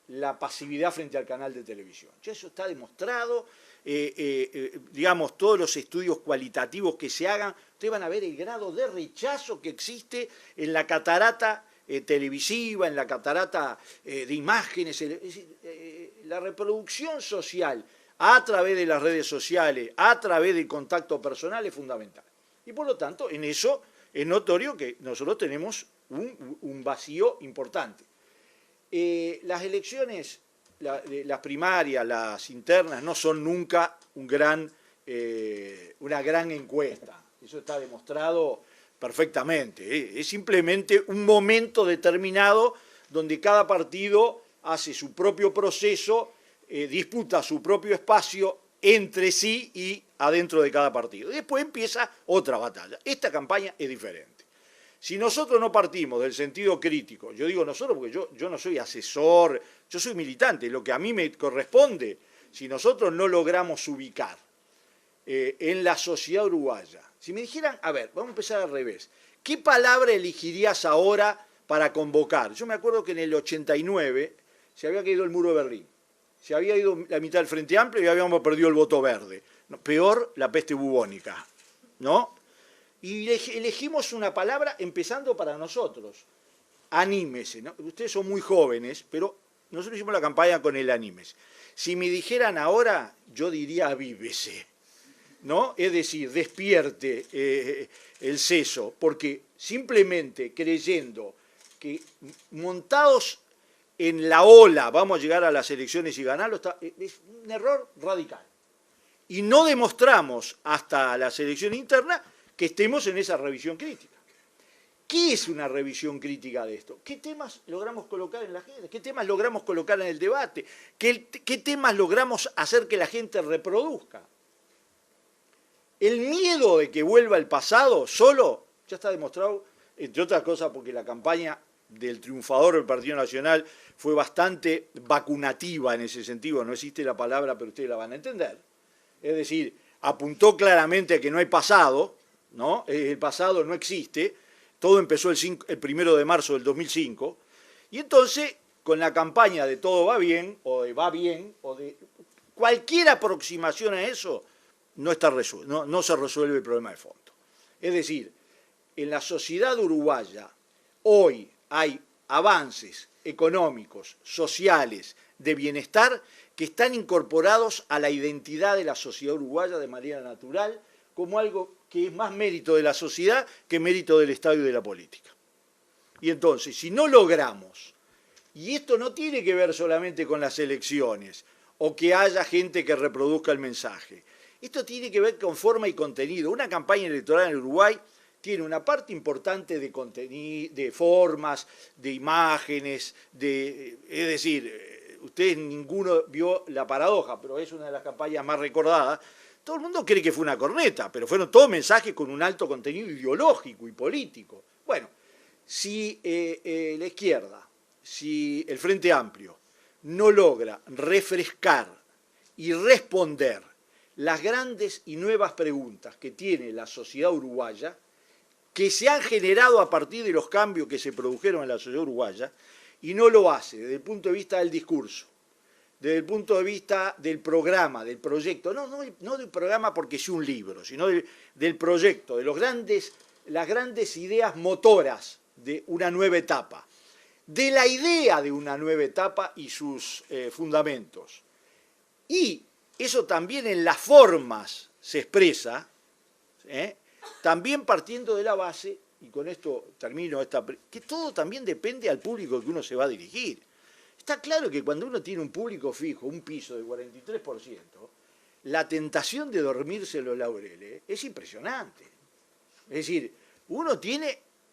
la pasividad frente al canal de televisión. Ya eso está demostrado, digamos, todos los estudios cualitativos que se hagan, ustedes van a ver el grado de rechazo que existe en la catarata televisiva, en la catarata de imágenes, es decir, la reproducción social a través de las redes sociales, a través del contacto personal es fundamental. Y por lo tanto, en eso es notorio que nosotros tenemos un vacío importante. Las elecciones, las primarias, las internas, no son nunca una gran encuesta. Eso está demostrado perfectamente. Es simplemente un momento determinado donde cada partido hace su propio proceso, disputa su propio espacio entre sí y adentro de cada partido. Y después empieza otra batalla. Esta campaña es diferente. Si nosotros no partimos del sentido crítico, yo digo nosotros porque yo no soy asesor, yo soy militante, lo que a mí me corresponde, si nosotros no logramos ubicar en la sociedad uruguaya, si me dijeran, a ver, vamos a empezar al revés, ¿qué palabra elegirías ahora para convocar? Yo me acuerdo que en el 89 se había caído el muro de Berlín, se había ido la mitad del Frente Amplio y habíamos perdido el voto verde. Peor, la peste bubónica, ¿no? Y elegimos una palabra empezando para nosotros, anímese, ¿no? Ustedes son muy jóvenes, pero nosotros hicimos la campaña con el anímese. Si me dijeran ahora, yo diría avívese. ¿no? Es decir, despierte el seso, porque simplemente creyendo que montados en la ola vamos a llegar a las elecciones y ganarlo, es un error radical. Y no demostramos hasta las elecciones internas que estemos en esa revisión crítica. ¿Qué es una revisión crítica de esto? ¿Qué temas logramos colocar en la agenda? ¿Qué temas logramos colocar en el debate? ¿Qué temas logramos hacer que la gente reproduzca? El miedo de que vuelva el pasado solo ya está demostrado, entre otras cosas porque la campaña del triunfador del Partido Nacional fue bastante vacunativa en ese sentido, no existe la palabra, pero ustedes la van a entender. Es decir, apuntó claramente a que no hay pasado, ¿no? El pasado no existe, todo empezó el 1 de marzo del 2005, y entonces con la campaña de todo va bien, o de va bien, o de cualquier aproximación a eso, no se resuelve el problema de fondo. Es decir, en la sociedad uruguaya hoy hay avances económicos, sociales, de bienestar que están incorporados a la identidad de la sociedad uruguaya de manera natural, como algo que es más mérito de la sociedad que mérito del Estado y de la política. Y entonces, si no logramos, y esto no tiene que ver solamente con las elecciones, o que haya gente que reproduzca el mensaje, esto tiene que ver con forma y contenido. Una campaña electoral en Uruguay tiene una parte importante de contenido, de formas, de imágenes, es decir, ustedes ninguno vio La Paradoja, pero es una de las campañas más recordadas. Todo el mundo cree que fue una corneta, pero fueron todos mensajes con un alto contenido ideológico y político. Bueno, si la izquierda, si el Frente Amplio no logra refrescar y responder las grandes y nuevas preguntas que tiene la sociedad uruguaya, que se han generado a partir de los cambios que se produjeron en la sociedad uruguaya, y no lo hace desde el punto de vista del discurso, desde el punto de vista del programa, del proyecto, no del programa porque es un libro, sino del proyecto, de las grandes ideas motoras de una nueva etapa, de la idea de una nueva etapa y sus fundamentos. Y eso también en las formas se expresa, también partiendo de la base, y con esto termino, que todo también depende al público que uno se va a dirigir. Está claro que cuando uno tiene un público fijo, un piso de 43%, la tentación de dormirse en los laureles es impresionante. Es decir,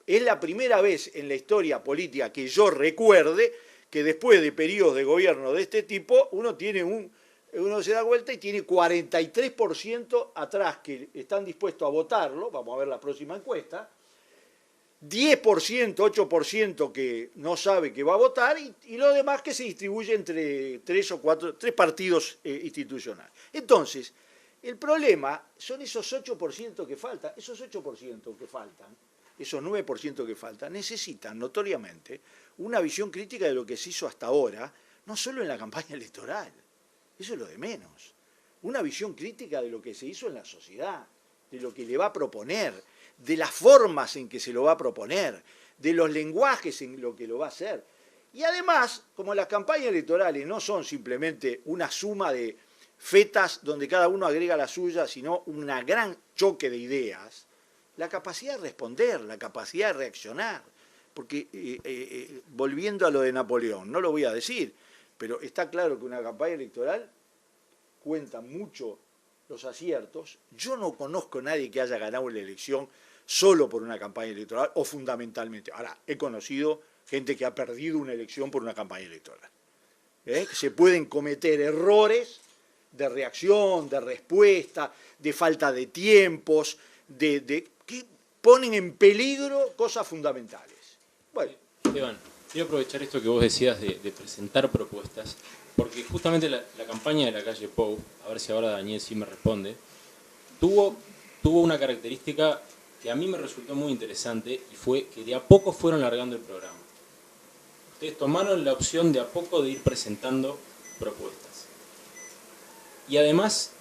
es la primera vez en la historia política que yo recuerde que después de periodos de gobierno de este tipo, uno se da vuelta y tiene 43% atrás que están dispuestos a votarlo, vamos a ver la próxima encuesta, 10%, 8% que no sabe que va a votar y lo demás que se distribuye entre tres partidos institucionales. Entonces, el problema son esos 8% que faltan, esos 8% que faltan, esos 9% que faltan, necesitan notoriamente una visión crítica de lo que se hizo hasta ahora, no solo en la campaña electoral, eso es lo de menos, una visión crítica de lo que se hizo en la sociedad, de lo que le va a proponer, de las formas en que se lo va a proponer, de los lenguajes en lo que lo va a hacer. Y además, como las campañas electorales no son simplemente una suma de fetas donde cada uno agrega la suya, sino un gran choque de ideas, la capacidad de responder, la capacidad de reaccionar, porque volviendo a lo de Napoleón, no lo voy a decir, pero está claro que una campaña electoral cuenta mucho los aciertos. Yo no conozco a nadie que haya ganado la elección solo por una campaña electoral o fundamentalmente. Ahora, he conocido gente que ha perdido una elección por una campaña electoral. Que se pueden cometer errores de reacción, de respuesta, de falta de tiempos, que ponen en peligro cosas fundamentales. Bueno. Esteban, quiero aprovechar esto que vos decías de presentar propuestas, porque justamente la campaña de la calle Pou, a ver si ahora Daniel sí me responde, tuvo una característica que a mí me resultó muy interesante y fue que de a poco fueron largando el programa. Ustedes tomaron la opción de a poco de ir presentando propuestas. Y además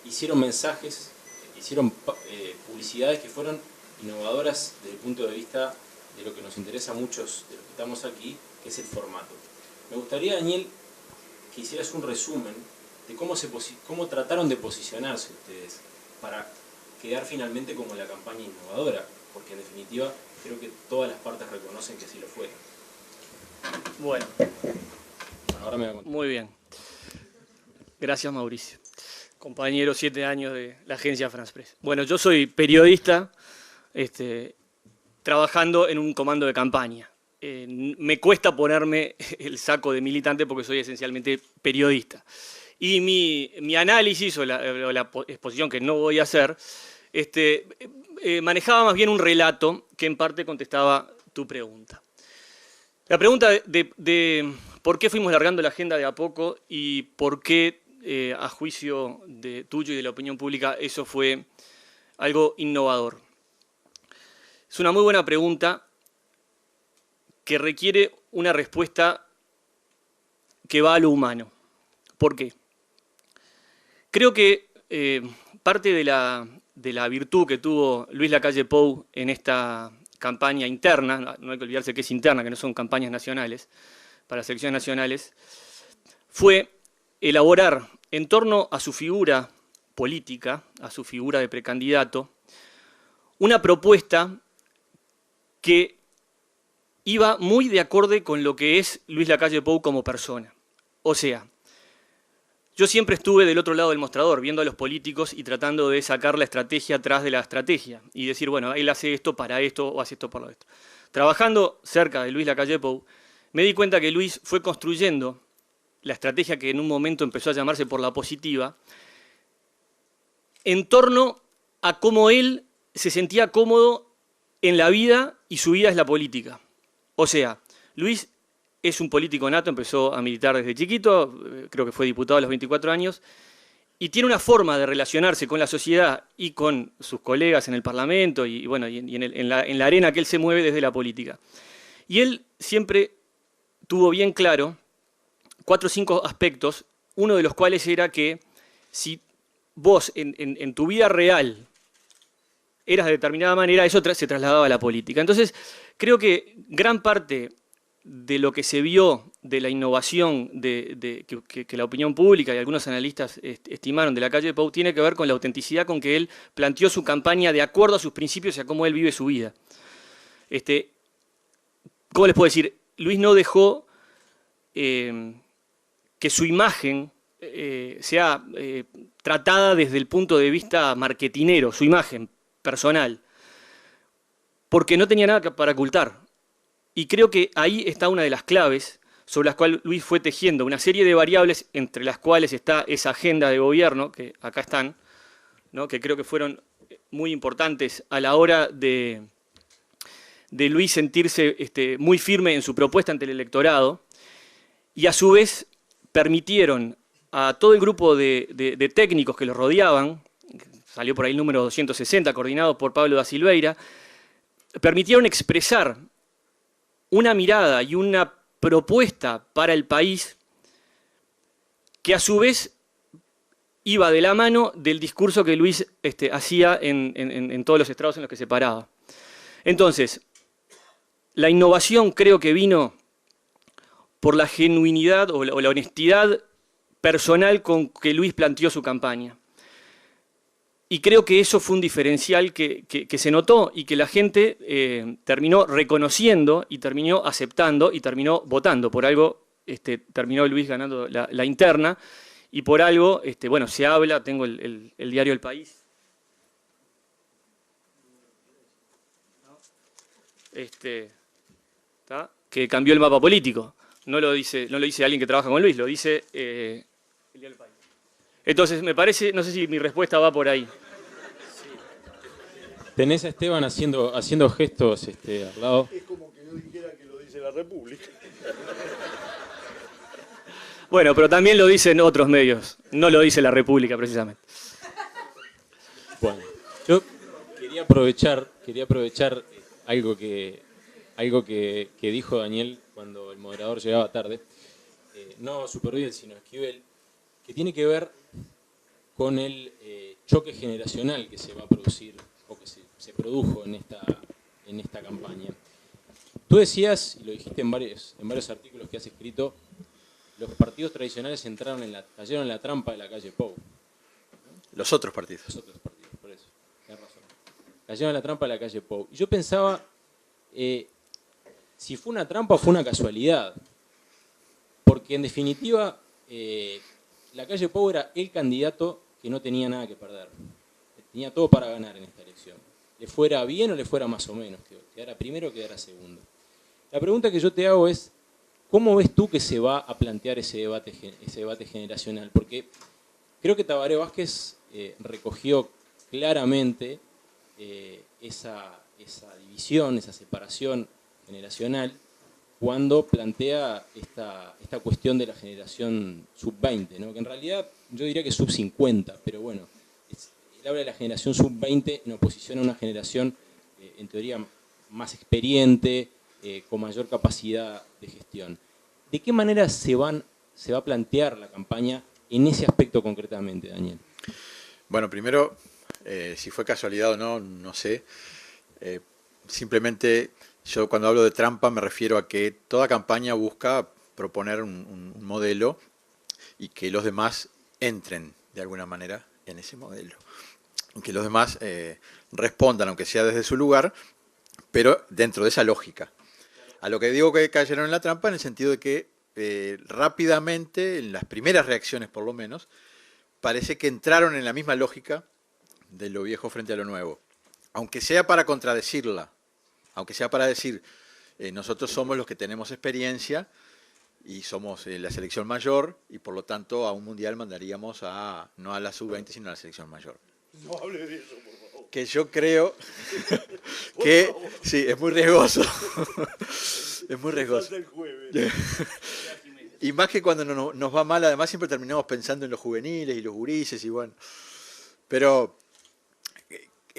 hicieron mensajes, hicieron publicidades que fueron innovadoras desde el punto de vista de lo que nos interesa a muchos de los que estamos aquí, que es el formato. Me gustaría, Daniel, que hicieras un resumen de cómo trataron de posicionarse ustedes para quedar finalmente como la campaña innovadora, porque en definitiva creo que todas las partes reconocen que así lo fue. Bueno, Ahora me voy a contar. muy bien. Gracias, Mauricio. Compañero, 7 años de la agencia France Press. Bueno, yo soy periodista, trabajando en un comando de campaña. Me cuesta ponerme el saco de militante porque soy esencialmente periodista. Y mi análisis o la exposición que no voy a hacer, manejaba más bien un relato que en parte contestaba tu pregunta. La pregunta de por qué fuimos largando la agenda de a poco y por qué, a juicio tuyo y de la opinión pública, eso fue algo innovador. Es una muy buena pregunta que requiere una respuesta que va a lo humano. ¿Por qué? Creo que parte de la virtud que tuvo Luis Lacalle Pou en esta campaña interna, no hay que olvidarse que es interna, que no son campañas nacionales, para las elecciones nacionales, fue elaborar en torno a su figura política, a su figura de precandidato, una propuesta que iba muy de acorde con lo que es Luis Lacalle Pou como persona. O sea, yo siempre estuve del otro lado del mostrador, viendo a los políticos y tratando de sacar la estrategia atrás de la estrategia y decir, bueno, él hace esto para esto o hace esto para esto. Trabajando cerca de Luis Lacalle Pou, me di cuenta que Luis fue construyendo la estrategia que en un momento empezó a llamarse por la positiva, en torno a cómo él se sentía cómodo en la vida y su vida es la política. O sea, Luis es un político nato, empezó a militar desde chiquito, creo que fue diputado a los 24 años, y tiene una forma de relacionarse con la sociedad y con sus colegas en el Parlamento y bueno, en la arena que él se mueve desde la política. Y él siempre tuvo bien claro 4 o 5 aspectos, uno de los cuales era que si vos en tu vida real eras de determinada manera, eso se trasladaba a la política. Entonces, creo que gran parte de lo que se vio de la innovación que la opinión pública y algunos analistas estimaron de Lacalle Pou tiene que ver con la autenticidad con que él planteó su campaña de acuerdo a sus principios y a cómo él vive su vida. ¿Cómo les puedo decir? Luis no dejó que su imagen sea tratada desde el punto de vista marketinero, su imagen personal, porque no tenía nada para ocultar. Y creo que ahí está una de las claves sobre las cuales Luis fue tejiendo una serie de variables, entre las cuales está esa agenda de gobierno, que acá están, ¿no? Que creo que fueron muy importantes a la hora de Luis sentirse muy firme en su propuesta ante el electorado, y a su vez permitieron a todo el grupo de técnicos que lo rodeaban, salió por ahí el número 260, coordinado por Pablo da Silveira, permitieron expresar una mirada y una propuesta para el país que a su vez iba de la mano del discurso que Luis hacía en todos los estrados en los que se paraba. Entonces, la innovación creo que vino por la genuinidad o la honestidad personal con que Luis planteó su campaña. Y creo que eso fue un diferencial que se notó y que la gente terminó reconociendo y terminó aceptando y terminó votando. Por algo terminó Luis ganando la interna y por algo, bueno, se habla, tengo el diario El País. Que cambió el mapa político. No lo dice alguien que trabaja con Luis, lo dice el diario El País. Entonces, me parece, no sé si mi respuesta va por ahí. Tenés a Esteban haciendo gestos al lado. Es como que yo dijera que lo dice la República. Bueno, pero también lo dicen otros medios, no lo dice la República precisamente. Bueno, yo quería aprovechar algo que dijo Daniel cuando el moderador llegaba tarde, no Superviel, sino Esquivel, que tiene que ver con el choque generacional que se va a producir o que se produjo en esta campaña. Tú decías, y lo dijiste en varios artículos que has escrito, los partidos tradicionales cayeron en la trampa de la calle Pou. Los otros partidos. Los otros partidos, por eso, tenés razón. Cayeron en la trampa de la calle Pou. Y yo pensaba, si fue una trampa o fue una casualidad. Porque en definitiva, la calle Pou era el candidato que no tenía nada que perder. Tenía todo para ganar en esta elección. Le fuera bien o le fuera más o menos, quedara primero o quedara segundo. La pregunta que yo te hago es, ¿cómo ves tú que se va a plantear ese debate generacional? Porque creo que Tabaré Vázquez recogió claramente esa división, esa separación generacional, cuando plantea esta cuestión de la generación sub-20, ¿no? Que en realidad yo diría que sub-50, pero bueno, él habla de la generación sub-20 en oposición a una generación, en teoría, más experiente, con mayor capacidad de gestión. ¿De qué manera se va a plantear la campaña en ese aspecto concretamente, Daniel? Bueno, primero, si fue casualidad o no, no sé. Simplemente, yo cuando hablo de trampa me refiero a que toda campaña busca proponer un modelo y que los demás entren de alguna manera en ese modelo. Y que los demás respondan, aunque sea desde su lugar, pero dentro de esa lógica. A lo que digo que cayeron en la trampa en el sentido de que rápidamente, en las primeras reacciones por lo menos, parece que entraron en la misma lógica de lo viejo frente a lo nuevo. Aunque sea para contradecirla, aunque sea para decir, nosotros somos los que tenemos experiencia y somos la selección mayor y por lo tanto a un mundial mandaríamos no a la sub-20 sino a la selección mayor. No hable de eso, por favor. Que yo creo que sí, es muy riesgoso. Es muy riesgoso. Falta el jueves. Y más que cuando nos va mal, además siempre terminamos pensando en los juveniles y los gurises y bueno. Pero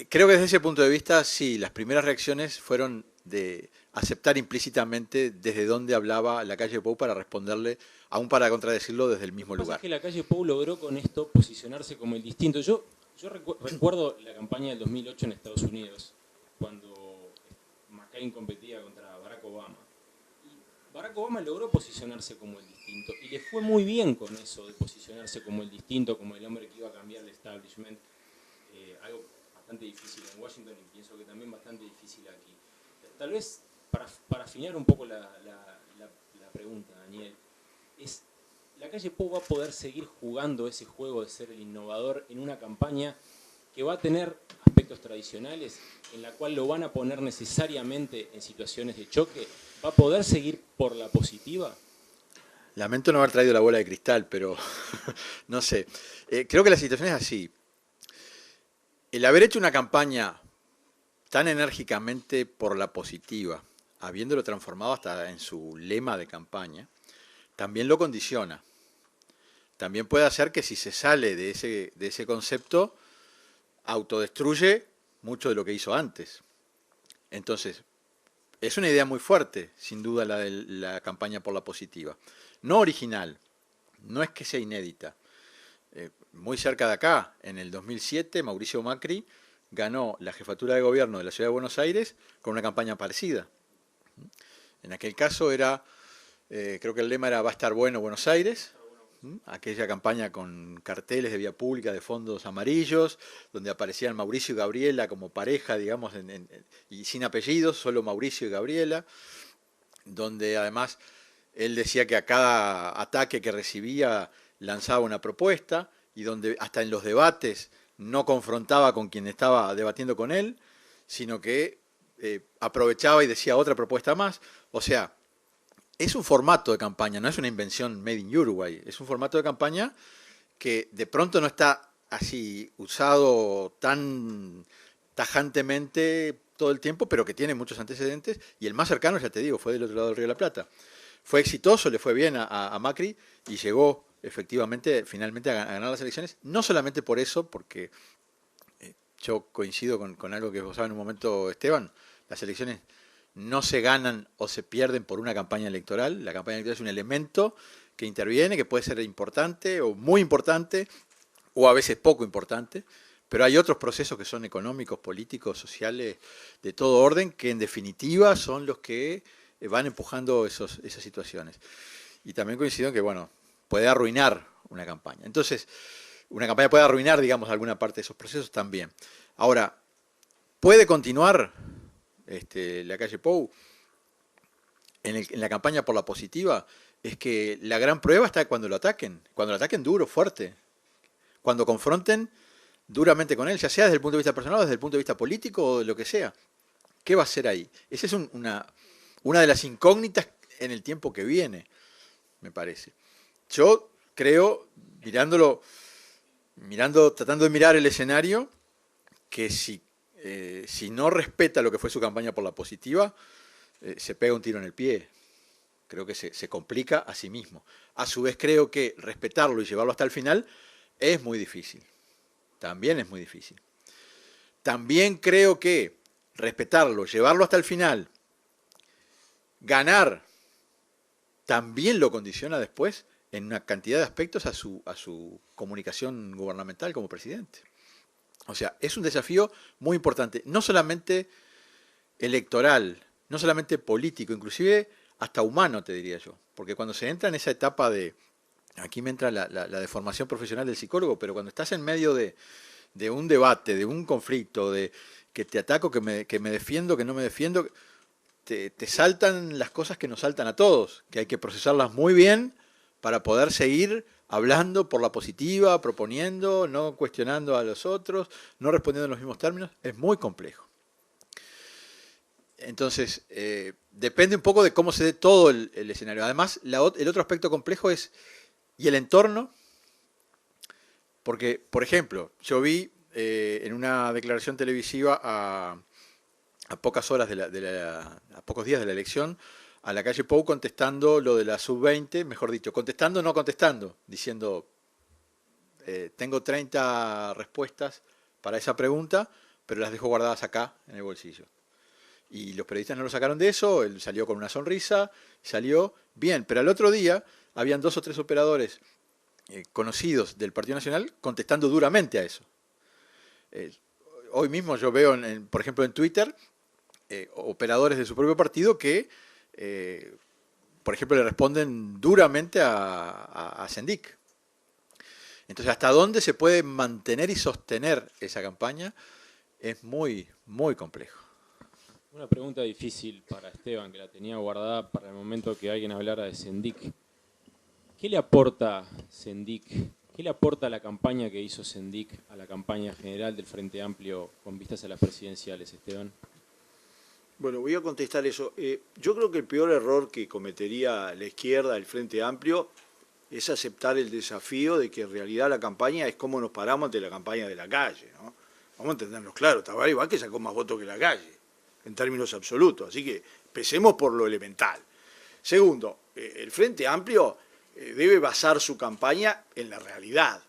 creo que desde ese punto de vista, sí, las primeras reacciones fueron de aceptar implícitamente desde dónde hablaba la calle Pou para responderle, aún para contradecirlo desde el mismo lugar. Es que la calle Pou logró con esto posicionarse como el distinto. Yo recuerdo la campaña del 2008 en Estados Unidos, cuando McCain competía contra Barack Obama. Y Barack Obama logró posicionarse como el distinto, y le fue muy bien con eso de posicionarse como el distinto, como el hombre que iba a cambiar el establishment. Algo bastante difícil en Washington y pienso que también bastante difícil aquí. Tal vez, para afinar un poco la pregunta, Daniel, ¿la calle Pou va a poder seguir jugando ese juego de ser el innovador en una campaña que va a tener aspectos tradicionales, en la cual lo van a poner necesariamente en situaciones de choque? ¿Va a poder seguir por la positiva? Lamento no haber traído la bola de cristal, pero no sé. Creo que la situación es así. El haber hecho una campaña tan enérgicamente por la positiva, habiéndolo transformado hasta en su lema de campaña, también lo condiciona. También puede hacer que si se sale de ese concepto, autodestruye mucho de lo que hizo antes. Entonces, es una idea muy fuerte, sin duda, la de la campaña por la positiva. No original, no es que sea inédita. Muy cerca de acá, en el 2007, Mauricio Macri ganó la jefatura de gobierno de la Ciudad de Buenos Aires con una campaña parecida. En aquel caso era, creo que el lema era "Va a estar bueno Buenos Aires", aquella campaña con carteles de vía pública de fondos amarillos, donde aparecían Mauricio y Gabriela como pareja, digamos, y sin apellidos, solo Mauricio y Gabriela, donde además él decía que a cada ataque que recibía lanzaba una propuesta, y donde hasta en los debates no confrontaba con quien estaba debatiendo con él, sino que aprovechaba y decía otra propuesta más. O sea, es un formato de campaña, no es una invención made in Uruguay, es un formato de campaña que de pronto no está así usado tan tajantemente todo el tiempo, pero que tiene muchos antecedentes, y el más cercano, ya te digo, fue del otro lado del Río de la Plata. Fue exitoso, le fue bien a Macri y llegó efectivamente, finalmente, a ganar las elecciones, no solamente por eso, porque yo coincido con algo que vos sabés en un momento, Esteban, las elecciones no se ganan o se pierden por una campaña electoral. La campaña electoral es un elemento que interviene, que puede ser importante o muy importante, o a veces poco importante, pero hay otros procesos que son económicos, políticos, sociales, de todo orden, que en definitiva son los que van empujando esas situaciones. y también coincido en que, bueno, puede arruinar una campaña. Entonces, una campaña puede arruinar, digamos, alguna parte de esos procesos también. Ahora, ¿puede continuar la calle Pou en la campaña por la positiva? Es que la gran prueba está cuando lo ataquen duro, fuerte, cuando confronten duramente con él, ya sea desde el punto de vista personal o desde el punto de vista político o de lo que sea. ¿Qué va a hacer ahí? Esa es una de las incógnitas en el tiempo que viene, me parece. Yo creo, tratando de mirar el escenario, que si no respeta lo que fue su campaña por la positiva, se pega un tiro en el pie. Creo que se complica a sí mismo. A su vez creo que respetarlo y llevarlo hasta el final es muy difícil. También es muy difícil. También creo que respetarlo, llevarlo hasta el final, ganar, también lo condiciona después en una cantidad de aspectos a su comunicación gubernamental como presidente. O sea, es un desafío muy importante, no solamente electoral, no solamente político, inclusive hasta humano, te diría yo. Porque cuando se entra en esa etapa aquí me entra la deformación profesional del psicólogo, pero cuando estás en medio de un debate, de un conflicto, de que te ataco, que me defiendo, que no me defiendo, te saltan las cosas que nos saltan a todos, que hay que procesarlas muy bien para poder seguir hablando por la positiva, proponiendo, no cuestionando a los otros, no respondiendo en los mismos términos. Es muy complejo. Entonces, depende un poco de cómo se dé todo el escenario. Además, el otro aspecto complejo es, ¿y el entorno? Porque, por ejemplo, yo vi en una declaración televisiva a pocas horas a pocos días de la elección, a la calle Pou contestando lo de la sub-20, mejor dicho, contestando, no contestando, diciendo, tengo 30 respuestas para esa pregunta, pero las dejo guardadas acá en el bolsillo. Y los periodistas no lo sacaron de eso, él salió con una sonrisa, salió bien, pero al otro día habían 2 o 3 operadores conocidos del Partido Nacional contestando duramente a eso. Hoy mismo yo veo, por ejemplo, en Twitter, operadores de su propio partido que, por ejemplo, le responden duramente a Sendik. Entonces, ¿hasta dónde se puede mantener y sostener esa campaña? Es muy, muy complejo. Una pregunta difícil para Esteban, que la tenía guardada para el momento que alguien hablara de Sendik. ¿Qué le aporta Sendik? ¿Qué le aporta la campaña que hizo Sendik a la campaña general del Frente Amplio con vistas a las presidenciales, Esteban? Bueno, voy a contestar eso. Yo creo que el peor error que cometería la izquierda, el Frente Amplio, es aceptar el desafío de que en realidad la campaña es cómo nos paramos ante la campaña de la calle, ¿no? Vamos a entendernos claro, Tabaré Vázquez sacó más votos que la calle, en términos absolutos. Así que empecemos por lo elemental. Segundo, el Frente Amplio debe basar su campaña en la realidad.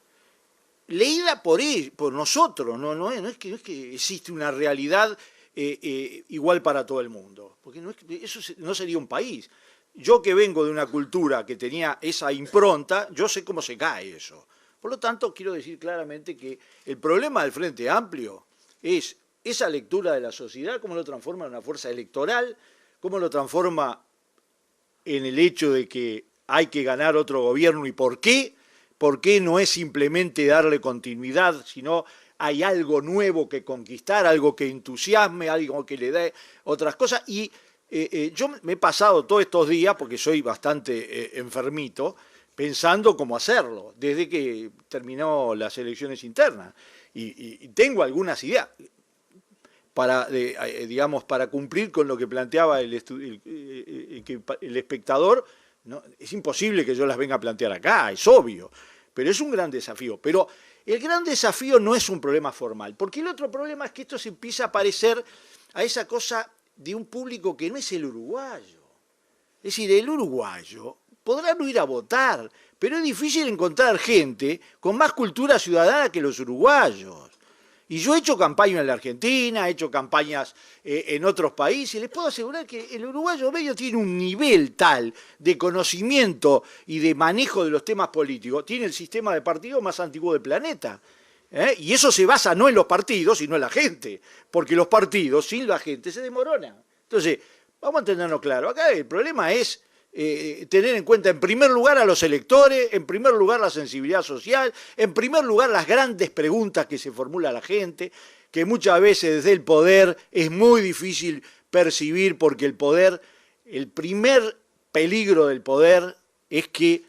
Leída por nosotros, no es que existe una realidad igual para todo el mundo, porque eso no sería un país. Yo que vengo de una cultura que tenía esa impronta, yo sé cómo se cae eso. Por lo tanto, quiero decir claramente que el problema del Frente Amplio es esa lectura de la sociedad, cómo lo transforma en una fuerza electoral, cómo lo transforma en el hecho de que hay que ganar otro gobierno y por qué no es simplemente darle continuidad, sino hay algo nuevo que conquistar, algo que entusiasme, algo que le dé otras cosas. Y yo me he pasado todos estos días, porque soy bastante enfermito, pensando cómo hacerlo, desde que terminó las elecciones internas. Y tengo algunas ideas para cumplir con lo que planteaba el espectador. ¿No? Es imposible que yo las venga a plantear acá, es obvio, pero es un gran desafío. Pero el gran desafío no es un problema formal, porque el otro problema es que esto se empieza a parecer a esa cosa de un público que no es el uruguayo. Es decir, el uruguayo podrá no ir a votar, pero es difícil encontrar gente con más cultura ciudadana que los uruguayos. Y yo he hecho campaña en la Argentina, he hecho campañas en otros países, y les puedo asegurar que el uruguayo medio tiene un nivel tal de conocimiento y de manejo de los temas políticos, tiene el sistema de partidos más antiguo del planeta. Y eso se basa no en los partidos, sino en la gente, porque los partidos sin la gente se demoronan. Entonces, vamos a entendernos claro, acá el problema es tener en cuenta en primer lugar a los electores, en primer lugar la sensibilidad social, en primer lugar las grandes preguntas que se formula la gente, que muchas veces desde el poder es muy difícil percibir, porque el poder, el primer peligro del poder es que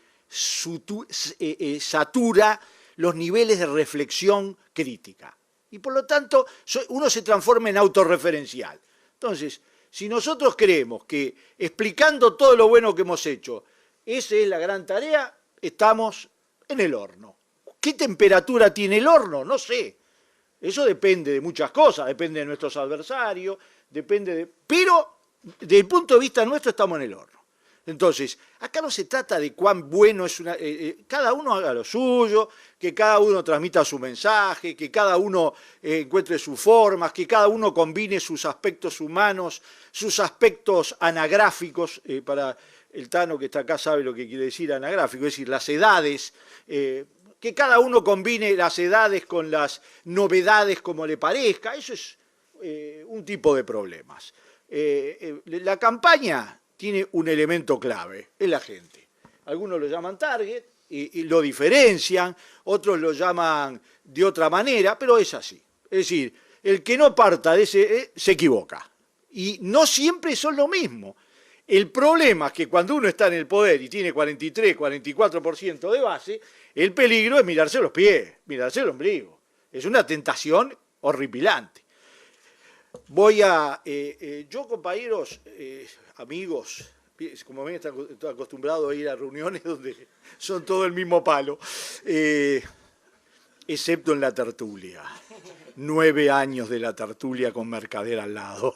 satura los niveles de reflexión crítica. Y por lo tanto, uno se transforma en autorreferencial. Entonces, si nosotros creemos que explicando todo lo bueno que hemos hecho, esa es la gran tarea, estamos en el horno. ¿Qué temperatura tiene el horno? No sé. Eso depende de muchas cosas, depende de nuestros adversarios, pero desde el punto de vista nuestro estamos en el horno. Entonces, acá no se trata de cuán bueno es cada uno haga lo suyo, que cada uno transmita su mensaje, que cada uno encuentre sus formas, que cada uno combine sus aspectos humanos, sus aspectos anagráficos, para el Tano que está acá sabe lo que quiere decir anagráfico, es decir, las edades, que cada uno combine las edades con las novedades como le parezca, eso es un tipo de problemas. La campaña tiene un elemento clave, es la gente. Algunos lo llaman target y lo diferencian, otros lo llaman de otra manera, pero es así. Es decir, el que no parta de ese se equivoca. Y no siempre son lo mismo. El problema es que cuando uno está en el poder y tiene 43, 44% de base, el peligro es mirarse los pies, mirarse el ombligo. Es una tentación horripilante. Yo, compañeros, amigos, como ven, estoy acostumbrado a ir a reuniones donde son todo el mismo palo, excepto en la tertulia. 9 años de la tertulia con Mercader al lado.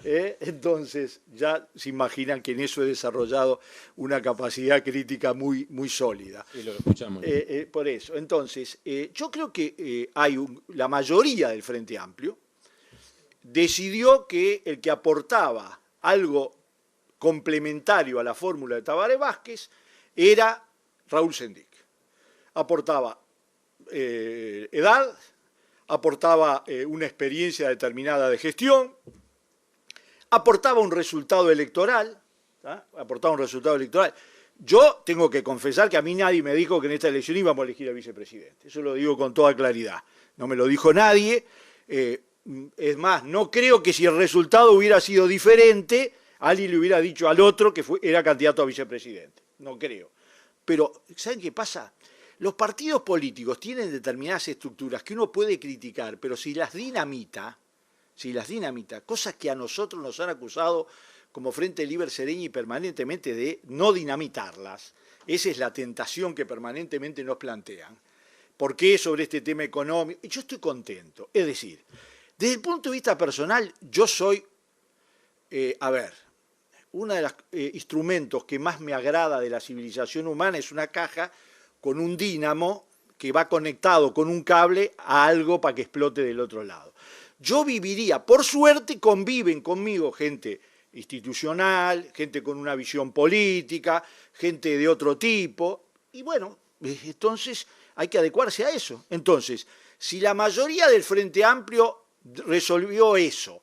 Entonces, ya se imaginan que en eso he desarrollado una capacidad crítica muy, muy sólida. Y lo escuchamos. Por eso, entonces, yo creo que la mayoría del Frente Amplio decidió que el que aportaba algo complementario a la fórmula de Tabaré Vázquez era Raúl Sendic. Aportaba edad, aportaba una experiencia determinada de gestión, aportaba un resultado electoral, Yo tengo que confesar que a mí nadie me dijo que en esta elección íbamos a elegir a vicepresidente. Eso lo digo con toda claridad. No me lo dijo nadie. Es más, no creo que si el resultado hubiera sido diferente, alguien le hubiera dicho al otro que era candidato a vicepresidente. No creo. Pero, ¿saben qué pasa? Los partidos políticos tienen determinadas estructuras que uno puede criticar, pero si las dinamita, cosas que a nosotros nos han acusado como Frente Liber Sereñi permanentemente de no dinamitarlas, esa es la tentación que permanentemente nos plantean. ¿Por qué sobre este tema económico? Yo estoy contento. Es decir, desde el punto de vista personal, yo soy, uno de los instrumentos que más me agrada de la civilización humana es una caja con un dínamo que va conectado con un cable a algo para que explote del otro lado. Yo viviría, por suerte conviven conmigo gente institucional, gente con una visión política, gente de otro tipo, y bueno, entonces hay que adecuarse a eso. Entonces, si la mayoría del Frente Amplio resolvió eso,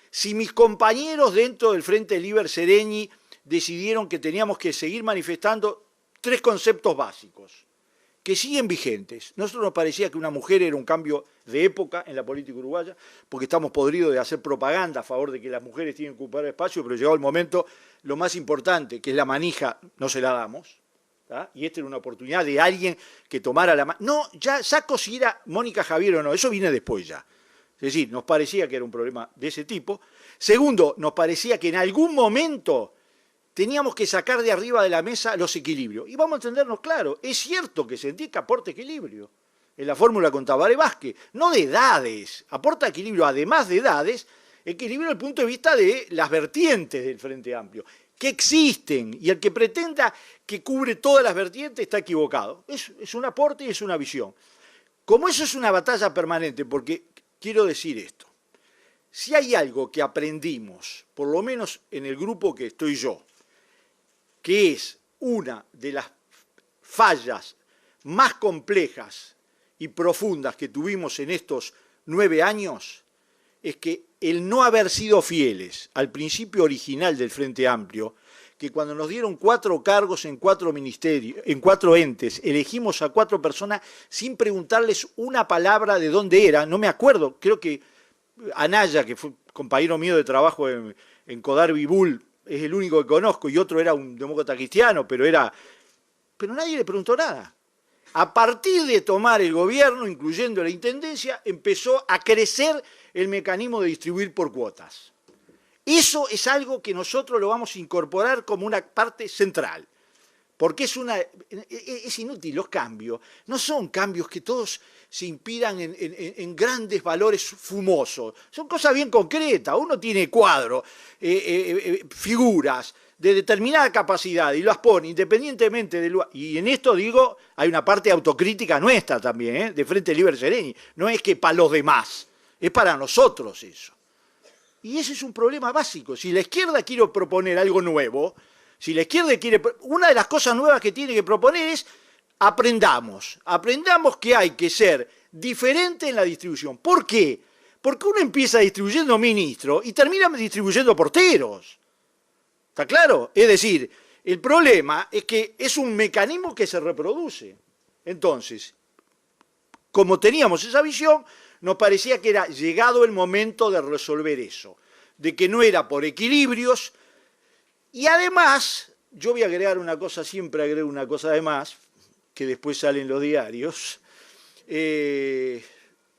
si mis compañeros dentro del Frente Liber Sereñi decidieron que teníamos que seguir manifestando 3 conceptos básicos que siguen vigentes. Nosotros nos parecía que una mujer era un cambio de época en la política uruguaya, porque estamos podridos de hacer propaganda a favor de que las mujeres tienen que ocupar espacio, pero llegado el momento, lo más importante, que es la manija, no se la damos, ¿tá? Y esta era una oportunidad de alguien que tomara la manija. No, ya saco si era Mónica Javier o no, eso viene después ya. Es decir, nos parecía que era un problema de ese tipo. Segundo, nos parecía que en algún momento teníamos que sacar de arriba de la mesa los equilibrios. Y vamos a entendernos claro, es cierto que Sendic aporta equilibrio en la fórmula con Tabaré Vázquez, no de edades, aporta equilibrio, además de edades, equilibrio desde el punto de vista de las vertientes del Frente Amplio, que existen, y el que pretenda que cubre todas las vertientes está equivocado. Es un aporte y es una visión. Como eso es una batalla permanente, porque quiero decir esto, si hay algo que aprendimos, por lo menos en el grupo que estoy yo, que es una de las fallas más complejas y profundas que tuvimos en estos 9 años, es que el no haber sido fieles al principio original del Frente Amplio, que cuando nos dieron 4 cargos en 4 ministerios, en 4 entes, elegimos a 4 personas sin preguntarles una palabra de dónde era, no me acuerdo, creo que Anaya, que fue compañero mío de trabajo en Codar Bibul, es el único que conozco, y otro era un demócrata cristiano, pero nadie le preguntó nada. A partir de tomar el gobierno, incluyendo la intendencia, empezó a crecer el mecanismo de distribuir por cuotas. Eso es algo que nosotros lo vamos a incorporar como una parte central, porque es inútil los cambios. No son cambios que todos se inspiran en grandes valores fumosos. Son cosas bien concretas. Uno tiene cuadros, figuras de determinada capacidad y las pone independientemente del lugar. Y en esto digo, hay una parte autocrítica nuestra también, de Frente Libre Sereni. No es que para los demás, es para nosotros eso. Y ese es un problema básico. Si la izquierda quiere proponer algo nuevo, si la izquierda quiere... Una de las cosas nuevas que tiene que proponer es aprendamos que hay que ser diferente en la distribución. ¿Por qué? Porque uno empieza distribuyendo ministros y termina distribuyendo porteros. ¿Está claro? Es decir, el problema es que es un mecanismo que se reproduce. Entonces, como teníamos esa visión, nos parecía que era llegado el momento de resolver eso, de que no era por equilibrios. Y además, yo voy a agregar una cosa, siempre agrego una cosa además, que después sale en los diarios.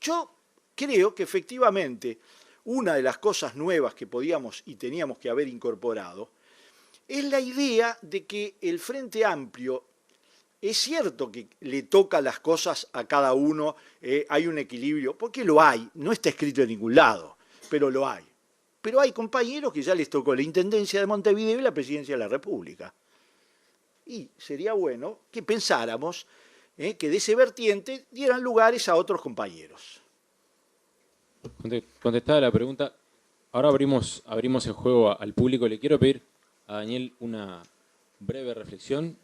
Yo creo que efectivamente una de las cosas nuevas que podíamos y teníamos que haber incorporado es la idea de que el Frente Amplio, es cierto que le toca las cosas a cada uno, hay un equilibrio, porque lo hay, no está escrito en ningún lado, pero lo hay. Pero hay compañeros que ya les tocó la Intendencia de Montevideo y la Presidencia de la República. Y sería bueno que pensáramos que de ese vertiente dieran lugares a otros compañeros. Contestada la pregunta, ahora abrimos el juego al público. Le quiero pedir a Daniel una breve reflexión.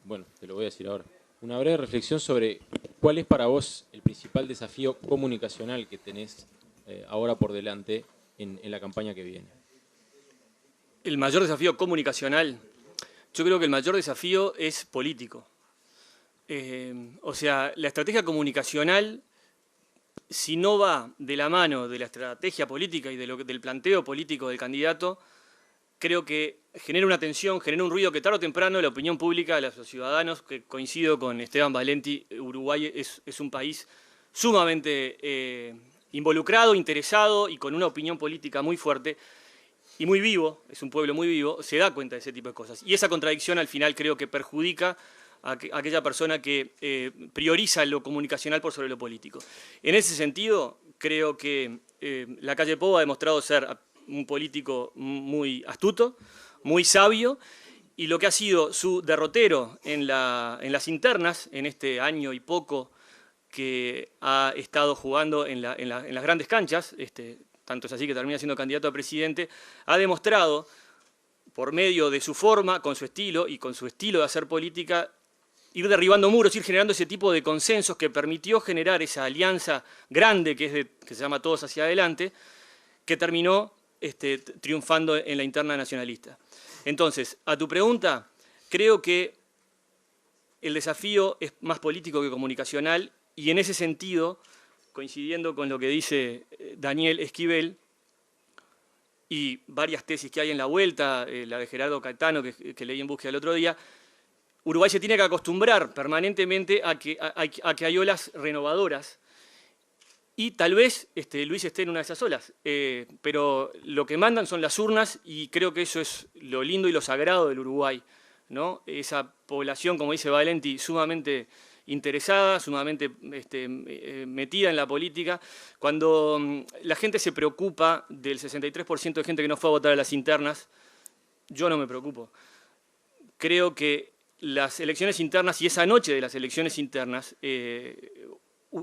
Bueno, te lo voy a decir ahora. Una breve reflexión sobre cuál es para vos el principal desafío comunicacional que tenés ahora por delante en la campaña que viene. El mayor desafío comunicacional, yo creo que el mayor desafío es político. O sea, la estrategia comunicacional, si no va de la mano de la estrategia política y del planteo político del candidato, creo que genera una tensión, genera un ruido que tarde o temprano la opinión pública, los ciudadanos, que coincido con Esteban Valenti, Uruguay es un país sumamente involucrado, interesado y con una opinión política muy fuerte y muy vivo, es un pueblo muy vivo, se da cuenta de ese tipo de cosas. Y esa contradicción al final creo que perjudica a aquella persona que prioriza lo comunicacional por sobre lo político. En ese sentido, creo que Lacalle Pou ha demostrado ser un político muy astuto, muy sabio, y lo que ha sido su derrotero en las internas, en este año y poco que ha estado jugando en las grandes canchas, tanto es así que termina siendo candidato a presidente, ha demostrado, por medio de su forma, con su estilo y con su estilo de hacer política, ir derribando muros, ir generando ese tipo de consensos que permitió generar esa alianza grande que se llama Todos hacia Adelante, que terminó triunfando en la interna nacionalista. Entonces, a tu pregunta, creo que el desafío es más político que comunicacional y en ese sentido, coincidiendo con lo que dice Daniel Esquivel y varias tesis que hay en la vuelta, la de Gerardo Caetano que leí en Búsqueda el otro día, Uruguay se tiene que acostumbrar permanentemente a que hay olas renovadoras. Y tal vez Luis esté en una de esas olas, pero lo que mandan son las urnas y creo que eso es lo lindo y lo sagrado del Uruguay, ¿no? Esa población, como dice Valenti, sumamente interesada, sumamente metida en la política. Cuando la gente se preocupa del 63% de gente que no fue a votar a las internas, yo no me preocupo. Creo que las elecciones internas y esa noche de las elecciones internas,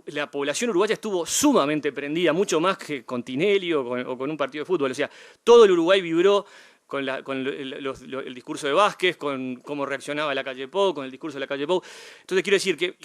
la población uruguaya estuvo sumamente prendida, mucho más que con Tinelli o con un partido de fútbol. O sea, todo el Uruguay vibró con el discurso de Vázquez, con cómo reaccionaba Lacalle Pou, con el discurso de Lacalle Pou. Entonces quiero decir que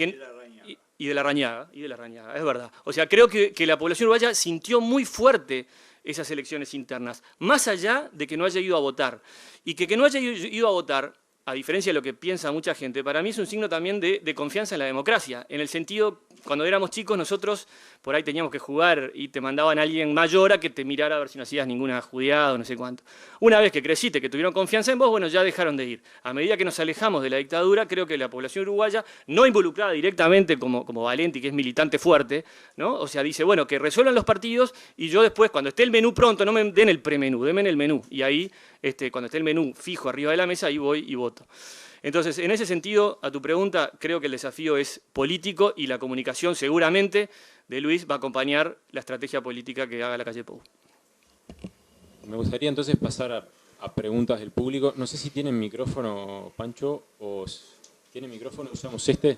y de la Rañaga, es verdad. O sea, creo que la población uruguaya sintió muy fuerte esas elecciones internas, más allá de que no haya ido a votar. Y que no haya ido a votar, a diferencia de lo que piensa mucha gente, para mí es un signo también de confianza en la democracia, en el sentido, cuando éramos chicos nosotros por ahí teníamos que jugar y te mandaban a alguien mayor a que te mirara a ver si no hacías ninguna judeada o no sé cuánto. Una vez que creciste, que tuvieron confianza en vos, bueno, ya dejaron de ir. A medida que nos alejamos de la dictadura, creo que la población uruguaya, no involucrada directamente como Valenti, que es militante fuerte, ¿no? O sea, dice, bueno, que resuelvan los partidos y yo después, cuando esté el menú pronto, no me den el premenú, denme el menú. Y ahí, cuando esté el menú fijo arriba de la mesa, ahí voy y voto. Entonces, en ese sentido, a tu pregunta, creo que el desafío es político y la comunicación seguramente de Luis va a acompañar la estrategia política que haga la calle Pou. Me gustaría entonces pasar a preguntas del público. No sé si tienen micrófono, Pancho, o ¿tienen micrófono? ¿Usamos este?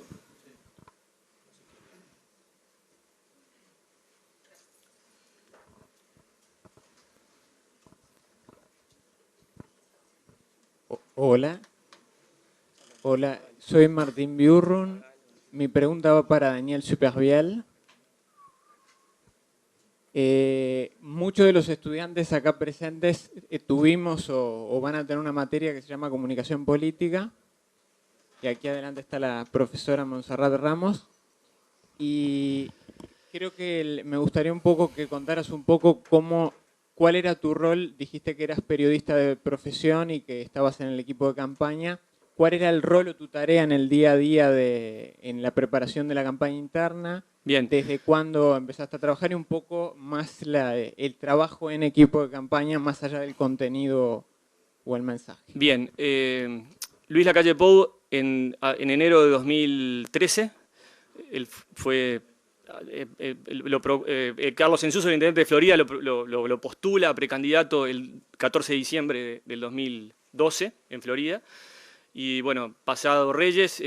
Hola, soy Martín Biurrun. Mi pregunta va para Daniel Supervielle. Muchos de los estudiantes acá presentes tuvimos o van a tener una materia que se llama Comunicación Política. Y aquí adelante está la profesora Montserrat Ramos. Y creo que me gustaría un poco que contaras un poco cuál era tu rol. Dijiste que eras periodista de profesión y que estabas en el equipo de campaña. ¿Cuál era el rol o tu tarea en el día a día en la preparación de la campaña interna? Bien. ¿Desde cuándo empezaste a trabajar? Y un poco más el trabajo en equipo de campaña, más allá del contenido o el mensaje. Bien. Luis Lacalle Pou, en enero de 2013, él fue... Carlos Ensuso, el intendente de Florida, lo postula precandidato el 14 de diciembre del 2012 en Florida. Y bueno, pasado Reyes,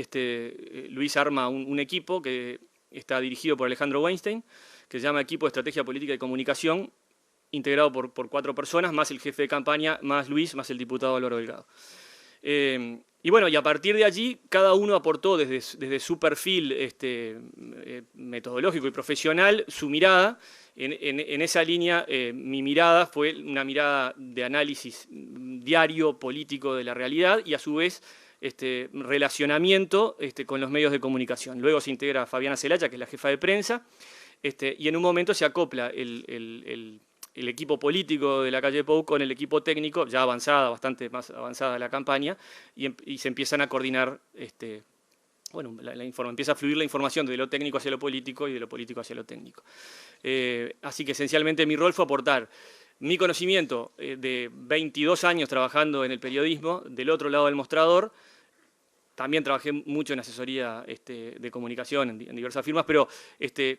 Luis arma un equipo que está dirigido por Alejandro Weinstein, que se llama Equipo de Estrategia Política y Comunicación, integrado por 4 personas, más el jefe de campaña, más Luis, más el diputado Álvaro Delgado. Y bueno, y a partir de allí, cada uno aportó desde su perfil metodológico y profesional su mirada. En esa línea, mi mirada fue una mirada de análisis diario, político de la realidad y a su vez relacionamiento con los medios de comunicación. Luego se integra Fabiana Celaya, que es la jefa de prensa, y en un momento se acopla el equipo político de la calle Pou con el equipo técnico, ya avanzada, bastante más avanzada la campaña, y se empiezan a coordinar, bueno, empieza a fluir la información de lo técnico hacia lo político y de lo político hacia lo técnico. Así que esencialmente mi rol fue aportar mi conocimiento de 22 años trabajando en el periodismo, del otro lado del mostrador. También trabajé mucho en asesoría de comunicación en diversas firmas, pero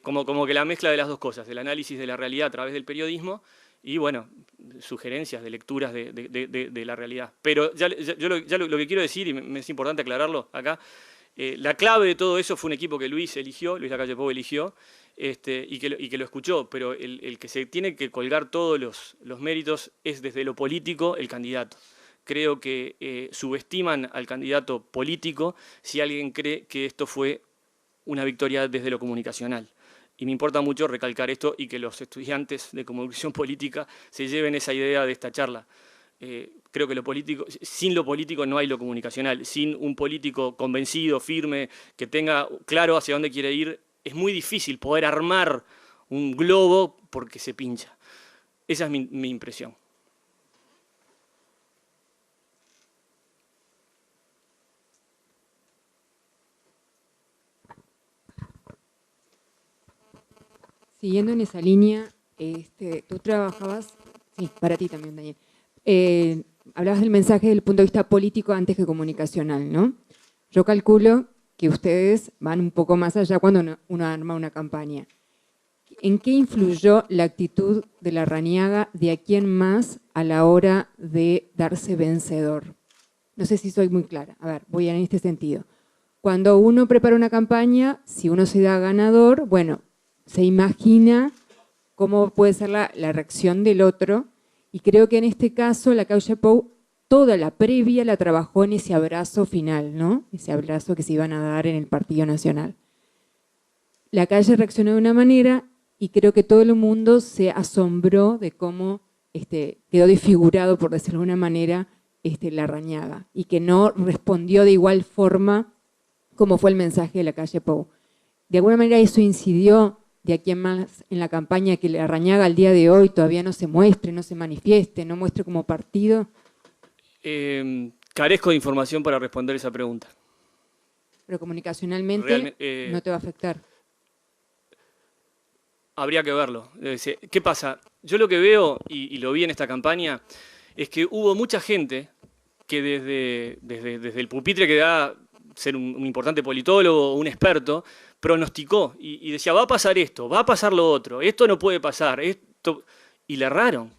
como que la mezcla de las dos cosas, el análisis de la realidad a través del periodismo y, bueno, sugerencias de lecturas de la realidad. Pero yo lo que quiero decir, y me es importante aclararlo acá, la clave de todo eso fue un equipo que Luis eligió, Luis Lacalle Pou eligió, y que lo escuchó, pero el que se tiene que colgar todos los méritos es desde lo político el candidato. Creo que subestiman al candidato político si alguien cree que esto fue una victoria desde lo comunicacional. Y me importa mucho recalcar esto y que los estudiantes de comunicación política se lleven esa idea de esta charla. Creo que sin lo político no hay lo comunicacional. Sin un político convencido, firme, que tenga claro hacia dónde quiere ir, es muy difícil poder armar un globo porque se pincha. Esa es mi impresión. Siguiendo en esa línea, tú trabajabas, sí, para ti también, Daniel, hablabas del mensaje desde el punto de vista político antes que comunicacional, ¿no? Yo calculo que ustedes van un poco más allá cuando uno arma una campaña. ¿En qué influyó la actitud de Larrañaga de aquí en más a la hora de darse vencedor? No sé si soy muy clara. A ver, voy en este sentido. Cuando uno prepara una campaña, si uno se da ganador, bueno, se imagina cómo puede ser la reacción del otro, y creo que en este caso la calle Pou toda la previa la trabajó en ese abrazo final, ¿no? Ese abrazo que se iban a dar en el Partido Nacional. La calle reaccionó de una manera y creo que todo el mundo se asombró de cómo quedó desfigurado, por decirlo de alguna manera, Larrañaga, y que no respondió de igual forma como fue el mensaje de la calle Pou. De alguna manera eso incidió de aquí en más en la campaña, que Larrañaga al día de hoy todavía no se muestre, no se manifieste, no muestre como partido. Carezco de información para responder esa pregunta. Pero comunicacionalmente no te va a afectar. Habría que verlo. ¿Qué pasa? Yo lo que veo, y lo vi en esta campaña, es que hubo mucha gente que desde el pupitre que da ser un importante politólogo o un experto, pronosticó y decía, va a pasar esto, va a pasar lo otro, esto no puede pasar, esto, y le erraron.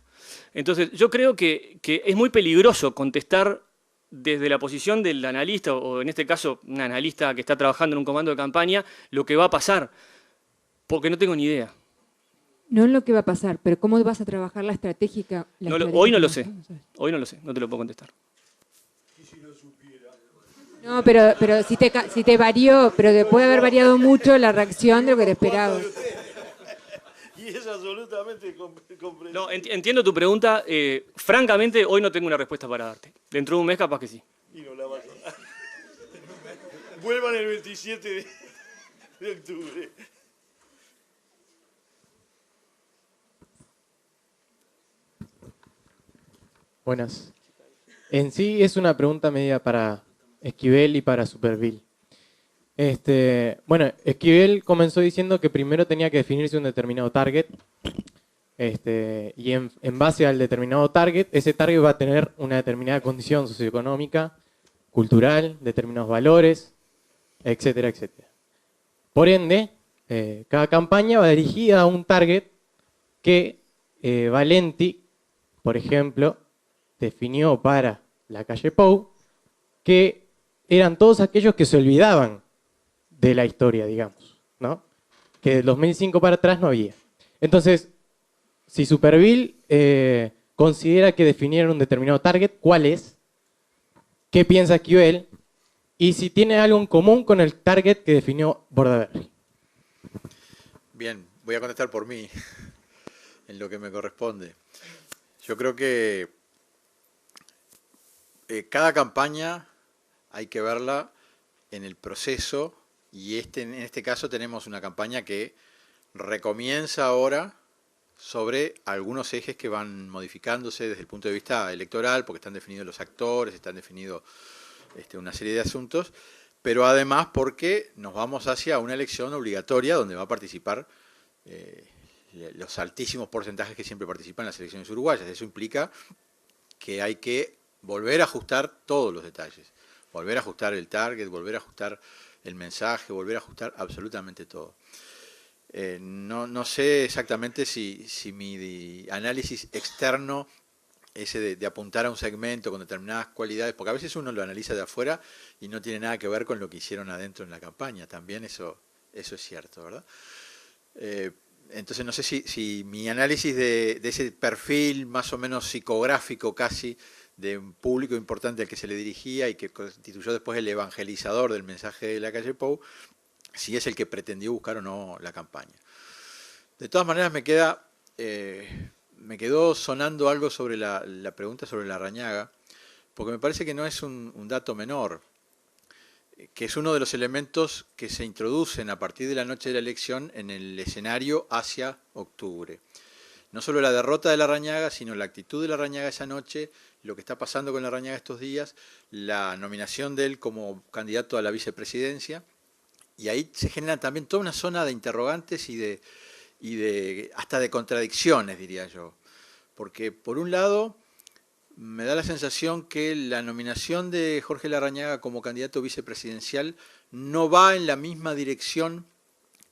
Entonces, yo creo que es muy peligroso contestar desde la posición del analista, o en este caso, un analista que está trabajando en un comando de campaña, lo que va a pasar, porque no tengo ni idea. No es lo que va a pasar, pero ¿cómo vas a trabajar la estratégica? Hoy no lo sé, hoy no lo sé, no te lo puedo contestar. No, pero si te varió, pero te puede haber variado mucho la reacción de lo que te esperabas. Y es absolutamente comprensible. No, entiendo tu pregunta. Francamente, hoy no tengo una respuesta para darte. Dentro de un mes capaz que sí. Y no la vas a... Vuelvan el 27 de octubre. Buenas. En sí es una pregunta media para Esquivel y para Superville. Bueno, Esquivel comenzó diciendo que primero tenía que definirse un determinado target, y en base al determinado target, ese target va a tener una determinada condición socioeconómica, cultural, determinados valores, etcétera, etcétera. Por ende, cada campaña va dirigida a un target que Valenti, por ejemplo, definió para la calle Pou, que eran todos aquellos que se olvidaban de la historia, digamos, ¿no? Que del 2005 para atrás no había. Entonces, si Superville considera que definieron un determinado target, ¿cuál es? ¿Qué piensa Esquivel? Y si tiene algo en común con el target que definió Bordaberry. Bien, voy a contestar por mí, en lo que me corresponde. Yo creo que cada campaña hay que verla en el proceso, y en este caso tenemos una campaña que recomienza ahora sobre algunos ejes que van modificándose desde el punto de vista electoral, porque están definidos los actores, están definidos una serie de asuntos, pero además porque nos vamos hacia una elección obligatoria donde va a participar los altísimos porcentajes que siempre participan en las elecciones uruguayas. Eso implica que hay que volver a ajustar todos los detalles, volver a ajustar el target, volver a ajustar el mensaje, volver a ajustar absolutamente todo. No sé exactamente si mi análisis externo, ese de apuntar a un segmento con determinadas cualidades, porque a veces uno lo analiza de afuera y no tiene nada que ver con lo que hicieron adentro en la campaña, también eso es cierto, ¿verdad? Entonces no sé si mi análisis de ese perfil más o menos psicográfico casi, de un público importante al que se le dirigía y que constituyó después el evangelizador del mensaje de la calle Pou, si es el que pretendió buscar o no la campaña. De todas maneras me quedó sonando algo sobre la pregunta sobre Larrañaga, porque me parece que no es un dato menor, que es uno de los elementos que se introducen a partir de la noche de la elección en el escenario hacia octubre. No solo la derrota de Larrañaga, sino la actitud de Larrañaga esa noche, lo que está pasando con Larrañaga estos días, la nominación de él como candidato a la vicepresidencia, y ahí se genera también toda una zona de interrogantes y hasta de contradicciones, diría yo. Porque por un lado me da la sensación que la nominación de Jorge Larrañaga como candidato vicepresidencial no va en la misma dirección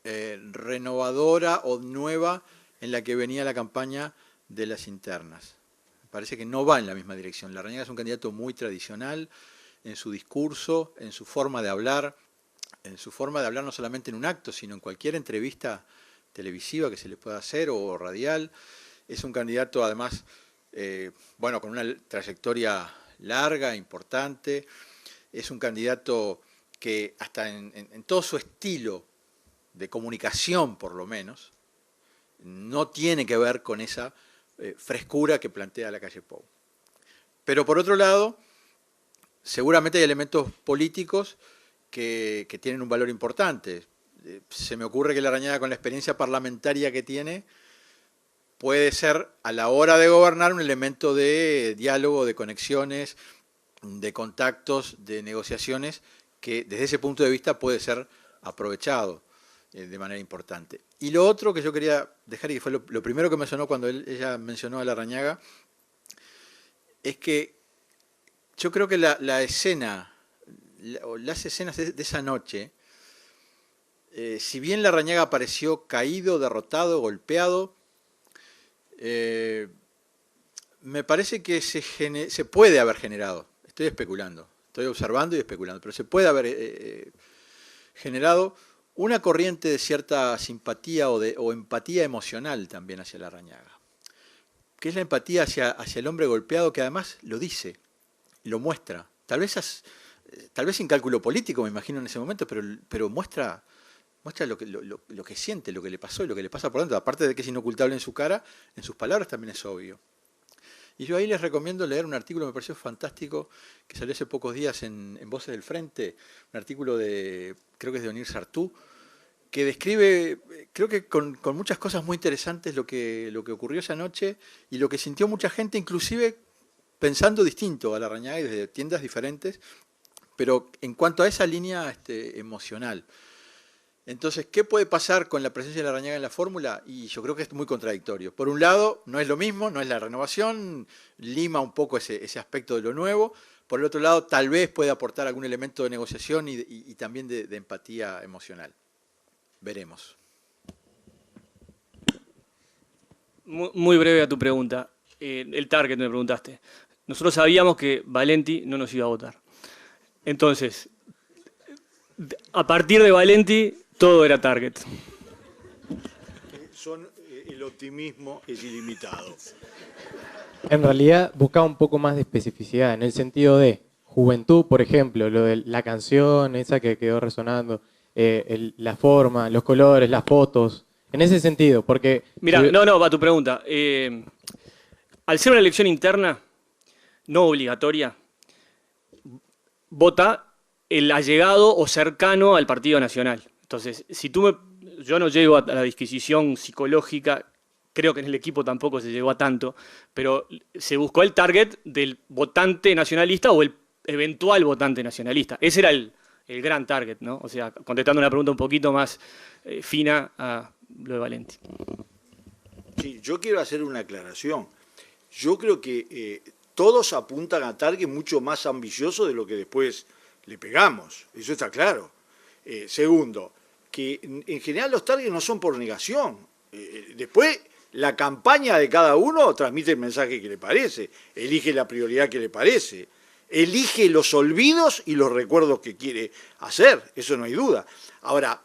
renovadora o nueva en la que venía la campaña de las internas. Me parece que no va en la misma dirección. Larrañaga es un candidato muy tradicional en su discurso, en su forma de hablar no solamente en un acto, sino en cualquier entrevista televisiva que se le pueda hacer o radial. Es un candidato además, bueno, con una trayectoria larga, importante. Es un candidato que hasta en todo su estilo de comunicación, por lo menos, no tiene que ver con esa frescura que plantea la calle Pou. Pero por otro lado, seguramente hay elementos políticos que tienen un valor importante. Se me ocurre que Larrañaga, con la experiencia parlamentaria que tiene, puede ser a la hora de gobernar un elemento de diálogo, de conexiones, de contactos, de negociaciones, que desde ese punto de vista puede ser aprovechado de manera importante. Y lo otro que yo quería dejar, y que fue lo primero que me sonó cuando ella mencionó a Larrañaga, es que yo creo que la escena, o las escenas de esa noche, si bien Larrañaga apareció caído, derrotado, golpeado, me parece que se puede haber generado, estoy especulando, estoy observando y especulando, pero se puede haber generado una corriente de cierta simpatía o empatía emocional también hacia Larrañaga, que es la empatía hacia el hombre golpeado, que además lo dice, lo muestra, tal vez sin cálculo político, me imagino en ese momento, pero muestra lo que siente, lo que le pasó y lo que le pasa por dentro. Aparte de que es inocultable en su cara, en sus palabras también es obvio. Y yo ahí les recomiendo leer un artículo que me pareció fantástico, que salió hace pocos días en Voces del Frente, un artículo creo que es de Onir Sartú, que describe, creo que con muchas cosas muy interesantes lo que ocurrió esa noche y lo que sintió mucha gente, inclusive pensando distinto a Larrañaga y desde tiendas diferentes, pero en cuanto a esa línea emocional. Entonces, ¿qué puede pasar con la presencia de Larrañaga en la fórmula? Y yo creo que es muy contradictorio. Por un lado, no es lo mismo, no es la renovación, lima un poco ese aspecto de lo nuevo. Por el otro lado, tal vez puede aportar algún elemento de negociación y también de empatía emocional. Veremos. Muy breve a tu pregunta. El target me preguntaste. Nosotros sabíamos que Valenti no nos iba a votar. Entonces, a partir de Valenti, todo era target. El optimismo es ilimitado. En realidad buscaba un poco más de especificidad, en el sentido de juventud, por ejemplo, lo de la canción, esa que quedó resonando, la forma, los colores, las fotos, en ese sentido, porque... Mira, no, va tu pregunta. Al ser una elección interna, no obligatoria, vota el allegado o cercano al Partido Nacional. Entonces, yo no llego a la disquisición psicológica, creo que en el equipo tampoco se llegó a tanto, pero se buscó el target del votante nacionalista o el eventual votante nacionalista. Ese era el gran target, ¿no? O sea, contestando una pregunta un poquito más fina a lo de Valenti. Sí, yo quiero hacer una aclaración. Yo creo que todos apuntan a target mucho más ambicioso de lo que después le pegamos. Eso está claro. Segundo, que en general los targets no son por negación. Después, la campaña de cada uno transmite el mensaje que le parece, elige la prioridad que le parece, elige los olvidos y los recuerdos que quiere hacer, eso no hay duda. Ahora,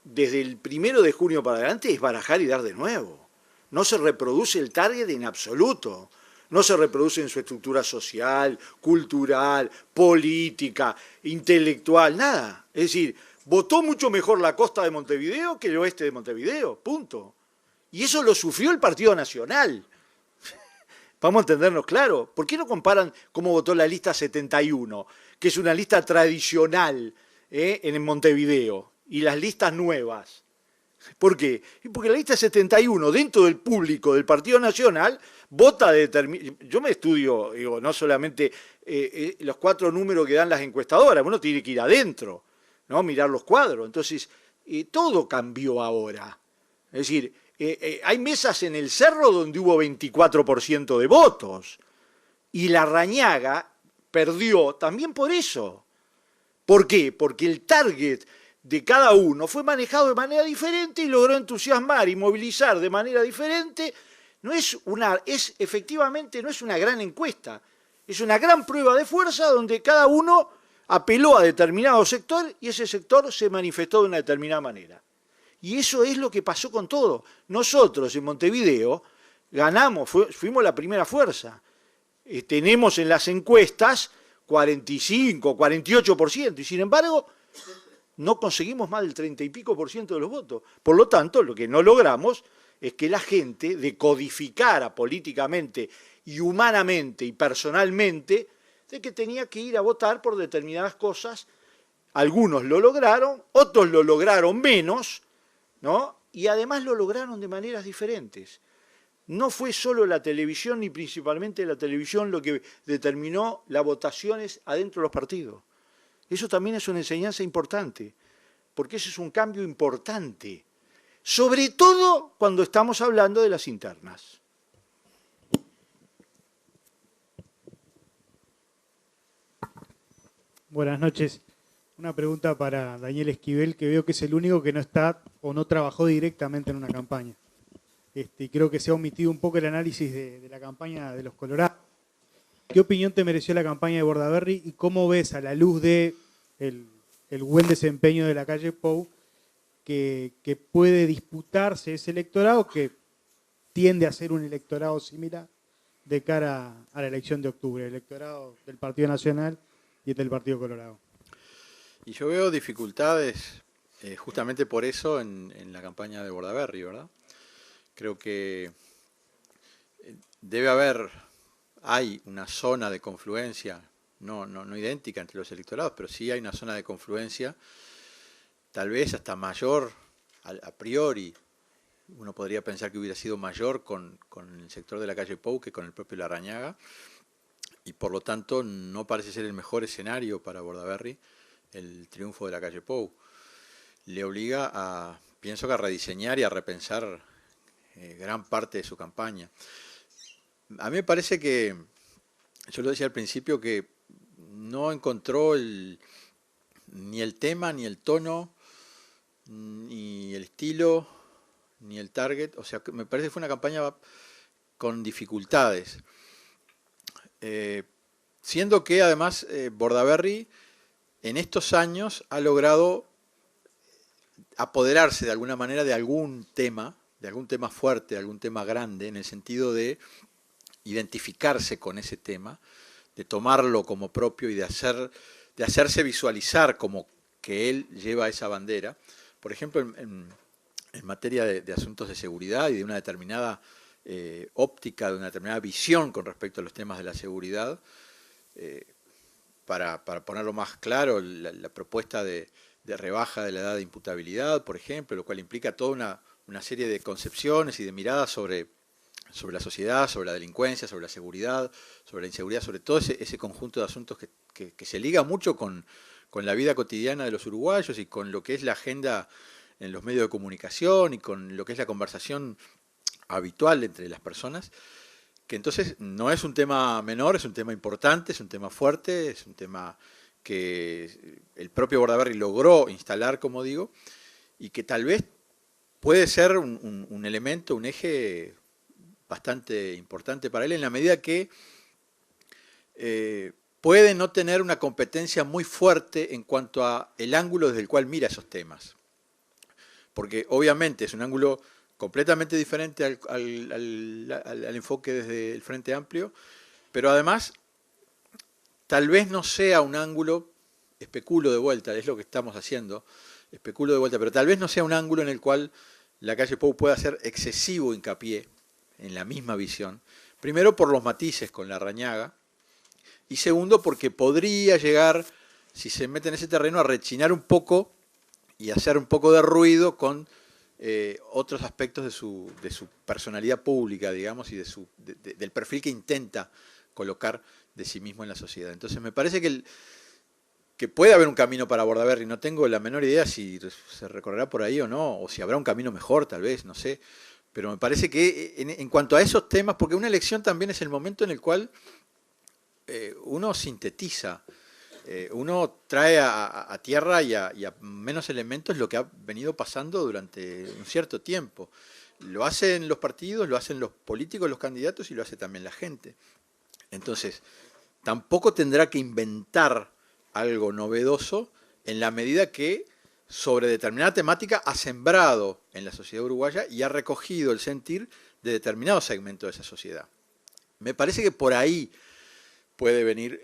desde el 1 de junio para adelante es barajar y dar de nuevo. No se reproduce el target en absoluto. No se reproduce en su estructura social, cultural, política, intelectual, nada. Es decir, votó mucho mejor la costa de Montevideo que el oeste de Montevideo, punto. Y eso lo sufrió el Partido Nacional. Vamos a entendernos claro. ¿Por qué no comparan cómo votó la lista 71, que es una lista tradicional en Montevideo, y las listas nuevas? ¿Por qué? Porque la lista 71, dentro del público del Partido Nacional, vota yo me estudio, digo, no solamente los 4 números que dan las encuestadoras, uno tiene que ir adentro, ¿no? Mirar los cuadros. Entonces, todo cambió ahora. Es decir, hay mesas en el Cerro donde hubo 24% de votos. Y Larrañaga perdió también por eso. ¿Por qué? Porque el target de cada uno fue manejado de manera diferente y logró entusiasmar y movilizar de manera diferente. Efectivamente no es una gran encuesta, es una gran prueba de fuerza donde cada uno apeló a determinado sector y ese sector se manifestó de una determinada manera. Y eso es lo que pasó con todo. Nosotros en Montevideo ganamos, fuimos la primera fuerza. Tenemos en las encuestas 45, 48%, y sin embargo no conseguimos más del 30 y pico % de los votos. Por lo tanto, lo que no logramos es que la gente decodificara políticamente y humanamente y personalmente de que tenía que ir a votar por determinadas cosas. Algunos lo lograron, otros lo lograron menos, ¿no? Y además lo lograron de maneras diferentes. No fue solo la televisión, ni principalmente la televisión, lo que determinó las votaciones adentro de los partidos. Eso también es una enseñanza importante, porque ese es un cambio importante, sobre todo cuando estamos hablando de las internas. Buenas noches. Una pregunta para Daniel Esquivel, que veo que es el único que no está o no trabajó directamente en una campaña. Y creo que se ha omitido un poco el análisis de la campaña de los Colorados. ¿Qué opinión te mereció la campaña de Bordaberry y cómo ves a la luz de el buen desempeño de la calle Pou que puede disputarse ese electorado que tiende a ser un electorado similar de cara a la elección de octubre, el electorado del Partido Nacional y del Partido Colorado? Y yo veo dificultades justamente por eso en la campaña de Bordaberry, ¿verdad? Creo que hay una zona de confluencia, no idéntica entre los electorados, pero sí hay una zona de confluencia, tal vez hasta mayor a priori. Uno podría pensar que hubiera sido mayor con el sector de la calle Pou que con el propio Larrañaga, y por lo tanto no parece ser el mejor escenario para Bordaberry el triunfo de la calle Pou. Le obliga pienso que a rediseñar y a repensar gran parte de su campaña. A mí me parece que, yo lo decía al principio, que no encontró ni el tema, ni el tono, ni el estilo, ni el target. O sea, me parece que fue una campaña con dificultades. Siendo que además Bordaberry en estos años ha logrado apoderarse de alguna manera de algún tema fuerte, de algún tema grande, en el sentido de identificarse con ese tema, de tomarlo como propio y de hacerse visualizar como que él lleva esa bandera. Por ejemplo, en materia de asuntos de seguridad y de una determinada óptica, de una determinada visión con respecto a los temas de la seguridad, para ponerlo más claro, la propuesta de rebaja de la edad de imputabilidad, por ejemplo, lo cual implica toda una serie de concepciones y de miradas sobre la sociedad, sobre la delincuencia, sobre la seguridad, sobre la inseguridad, sobre todo ese conjunto de asuntos que se liga mucho con la vida cotidiana de los uruguayos y con lo que es la agenda en los medios de comunicación y con lo que es la conversación habitual entre las personas, que entonces no es un tema menor, es un tema importante, es un tema fuerte, es un tema que el propio Bordaberry logró instalar, como digo, y que tal vez puede ser un elemento, un eje bastante importante para él, en la medida que puede no tener una competencia muy fuerte en cuanto a el ángulo desde el cual mira esos temas. Porque obviamente es un ángulo completamente diferente al enfoque desde el Frente Amplio, pero además tal vez no sea un ángulo, especulo de vuelta, es lo que estamos haciendo, especulo de vuelta, pero tal vez no sea un ángulo en el cual la calle Pou pueda hacer excesivo hincapié en la misma visión. Primero por los matices con Larrañaga, y segundo porque podría llegar, si se mete en ese terreno, a rechinar un poco y hacer un poco de ruido con otros aspectos de su personalidad pública, digamos, y del perfil que intenta colocar de sí mismo en la sociedad. Entonces me parece que puede haber un camino para Bordaberry, no tengo la menor idea si se recorrerá por ahí o no, o si habrá un camino mejor tal vez, no sé, pero me parece que en cuanto a esos temas, porque una elección también es el momento en el cual uno sintetiza, uno trae a tierra y a menos elementos lo que ha venido pasando durante un cierto tiempo. Lo hacen los partidos, lo hacen los políticos, los candidatos, y lo hace también la gente. Entonces, tampoco tendrá que inventar algo novedoso en la medida que sobre determinada temática ha sembrado en la sociedad uruguaya y ha recogido el sentir de determinados segmentos de esa sociedad. Me parece que por ahí puede venir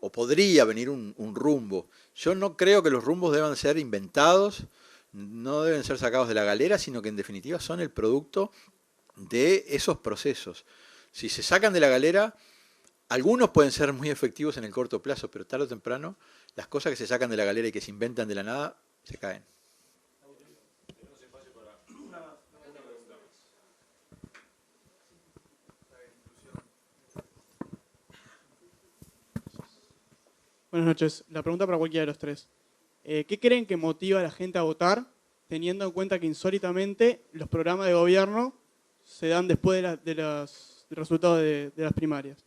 o podría venir un rumbo. Yo no creo que los rumbos deban ser inventados, no deben ser sacados de la galera, sino que en definitiva son el producto de esos procesos. Si se sacan de la galera, algunos pueden ser muy efectivos en el corto plazo, pero tarde o temprano las cosas que se sacan de la galera y que se inventan de la nada se caen. Buenas noches. La pregunta para cualquiera de los tres. ¿Qué creen que motiva a la gente a votar, teniendo en cuenta que insólitamente los programas de gobierno se dan después de los resultados de las primarias?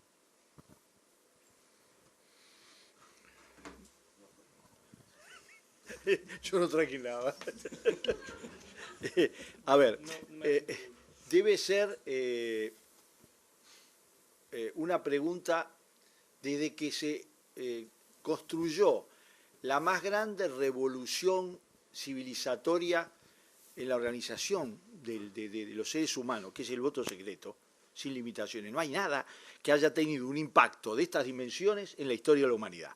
Yo no traje nada. A ver, debe ser una pregunta desde que se construyó la más grande revolución civilizatoria en la organización de los seres humanos, que es el voto secreto, sin limitaciones. No hay nada que haya tenido un impacto de estas dimensiones en la historia de la humanidad.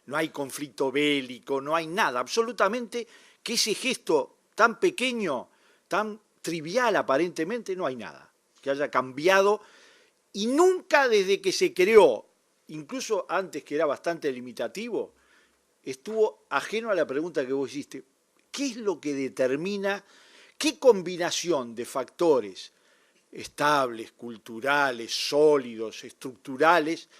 No hay conflicto bélico, no hay nada, absolutamente, que ese gesto tan pequeño, tan trivial aparentemente, no hay nada que haya cambiado, y nunca desde que se creó, incluso antes que era bastante limitativo, estuvo ajeno a la pregunta que vos hiciste. ¿Qué es lo que determina, qué combinación de factores estables, culturales, sólidos, estructurales,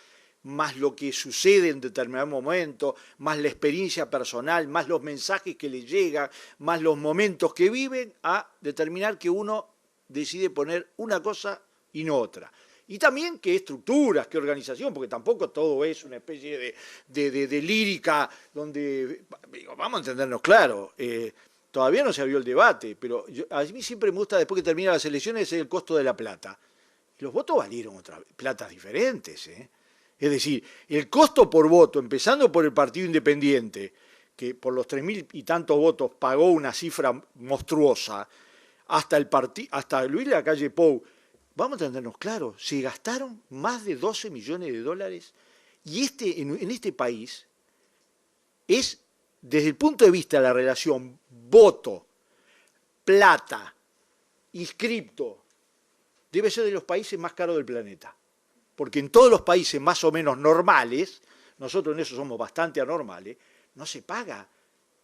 más lo que sucede en determinado momento, más la experiencia personal, más los mensajes que le llegan, más los momentos que viven, a determinar que uno decide poner una cosa y no otra? Y también qué estructuras, qué organización, porque tampoco todo es una especie de lírica donde, vamos a entendernos claro, todavía no se abrió el debate, pero a mí siempre me gusta, después que terminan las elecciones, el costo de la plata. Los votos valieron otras platas diferentes, ¿eh? Es decir, el costo por voto, empezando por el Partido Independiente, que por los 3.000 y tantos votos pagó una cifra monstruosa, hasta Luis Lacalle Pou, vamos a entendernos claro, se gastaron más de 12 millones de dólares, y en este país es, desde el punto de vista de la relación voto, plata, inscripto, debe ser de los países más caros del planeta. Porque en todos los países más o menos normales, nosotros en eso somos bastante anormales, no se paga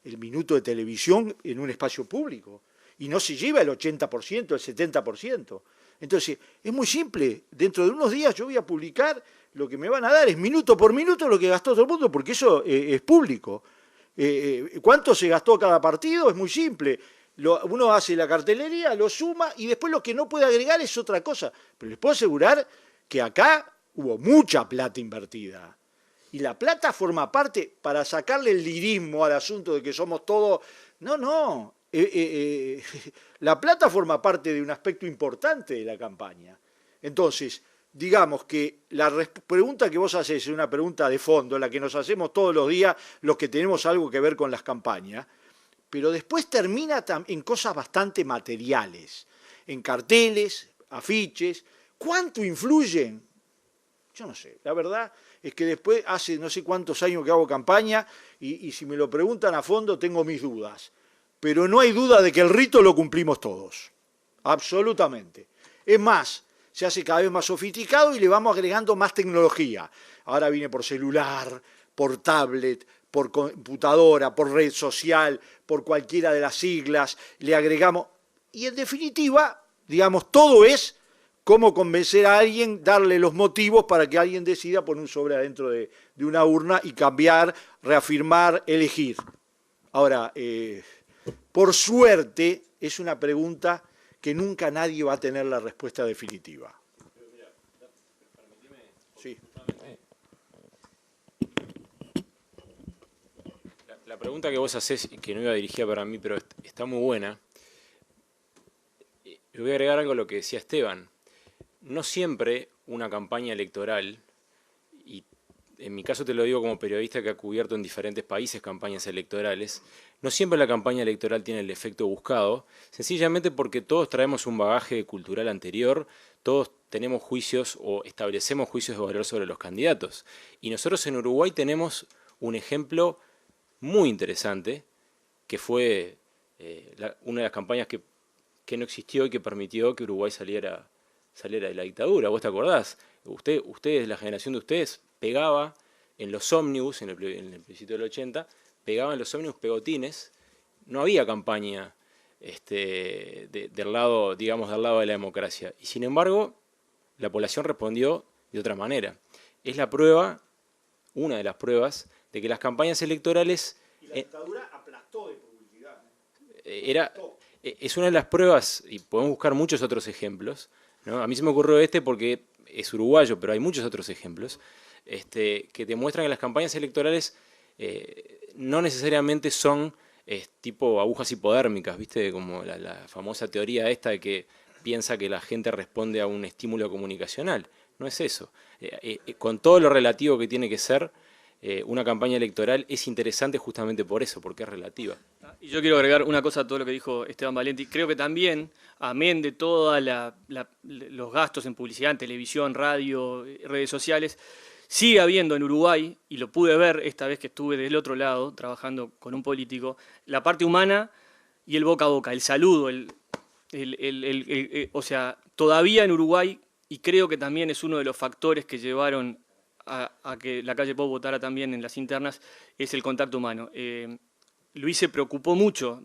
el minuto de televisión en un espacio público y no se lleva el 80%, el 70%. Entonces, es muy simple. Dentro de unos días yo voy a publicar lo que me van a dar, es minuto por minuto lo que gastó todo el mundo, porque eso es público. ¿Cuánto se gastó cada partido? Es muy simple. Uno hace la cartelería, lo suma y después lo que no puede agregar es otra cosa. Pero les puedo asegurar que acá hubo mucha plata invertida. Y la plata forma parte, para sacarle el lirismo al asunto de que somos todos... No. La plata forma parte de un aspecto importante de la campaña. Entonces, digamos que la pregunta que vos hacés es una pregunta de fondo, la que nos hacemos todos los días los que tenemos algo que ver con las campañas, pero después termina en cosas bastante materiales, en carteles, afiches. ¿Cuánto influyen? Yo no sé. La verdad es que después hace no sé cuántos años que hago campaña y si me lo preguntan a fondo tengo mis dudas. Pero no hay duda de que el rito lo cumplimos todos. Absolutamente. Es más, se hace cada vez más sofisticado y le vamos agregando más tecnología. Ahora viene por celular, por tablet, por computadora, por red social, por cualquiera de las siglas, le agregamos. Y en definitiva, digamos, todo es cómo convencer a alguien, darle los motivos para que alguien decida poner un sobre adentro de una urna y cambiar, reafirmar, elegir. Ahora, por suerte, es una pregunta que nunca nadie va a tener la respuesta definitiva. Sí. La pregunta que vos hacés, que no iba dirigida para mí, pero está muy buena. Yo voy a agregar algo a lo que decía Esteban. No siempre una campaña electoral, y en mi caso te lo digo como periodista que ha cubierto en diferentes países campañas electorales, no siempre la campaña electoral tiene el efecto buscado, sencillamente porque todos traemos un bagaje cultural anterior, todos tenemos juicios o establecemos juicios de valor sobre los candidatos. Y nosotros en Uruguay tenemos un ejemplo muy interesante, que fue una de las campañas que no existió y que permitió que Uruguay saliera de la dictadura. ¿Vos te acordás? Ustedes, la generación de ustedes, pegaba en los ómnibus, en el plebiscito del 80, pegaba en los ómnibus pegotines. No había campaña del lado, digamos, del lado de la democracia. Y sin embargo, la población respondió de otra manera. Es la prueba, una de las pruebas, de que las campañas electorales... Y la dictadura aplastó de publicidad. Es una de las pruebas, y podemos buscar muchos otros ejemplos, ¿no? A mí se me ocurrió porque es uruguayo, pero hay muchos otros ejemplos, que demuestran que las campañas electorales no necesariamente son tipo agujas hipodérmicas, ¿viste? Como la famosa teoría esta de que piensa que la gente responde a un estímulo comunicacional. No es eso. Con todo lo relativo que tiene que ser, una campaña electoral es interesante justamente por eso, porque es relativa. Y yo quiero agregar una cosa a todo lo que dijo Esteban Valenti. Creo que también, amén de todos los gastos en publicidad, en televisión, radio, redes sociales, sigue habiendo en Uruguay, y lo pude ver esta vez que estuve del otro lado, trabajando con un político, la parte humana y el boca a boca, el saludo, o sea, todavía en Uruguay, y creo que también es uno de los factores que llevaron a que la calle Pou votara también en las internas, es el contacto humano. Luis se preocupó mucho,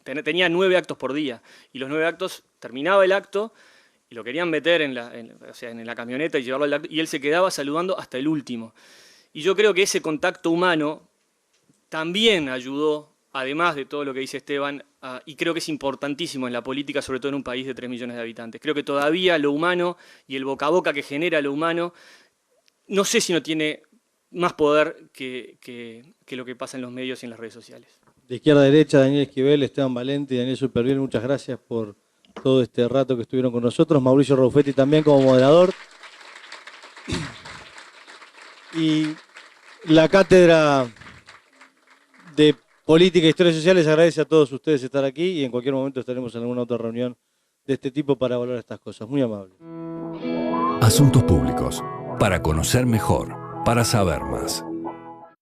tenía 9 actos por día, y los 9 actos, terminaba el acto, y lo querían meter en la camioneta y llevarlo al acto, y él se quedaba saludando hasta el último. Y yo creo que ese contacto humano también ayudó, además de todo lo que dice Esteban, y creo que es importantísimo en la política, sobre todo en un país de 3 millones de habitantes. Creo que todavía lo humano y el boca a boca que genera lo humano, no sé si no tiene más poder que lo que pasa en los medios y en las redes sociales. De izquierda a derecha, Daniel Esquivel, Esteban Valenti, Daniel Superviel, muchas gracias por todo este rato que estuvieron con nosotros. Mauricio Raufetti también como moderador. Y la Cátedra de Política e Historia Social les agradece a todos ustedes estar aquí, y en cualquier momento estaremos en alguna otra reunión de este tipo para valorar estas cosas. Muy amable. Asuntos Públicos. Para conocer mejor, para saber más.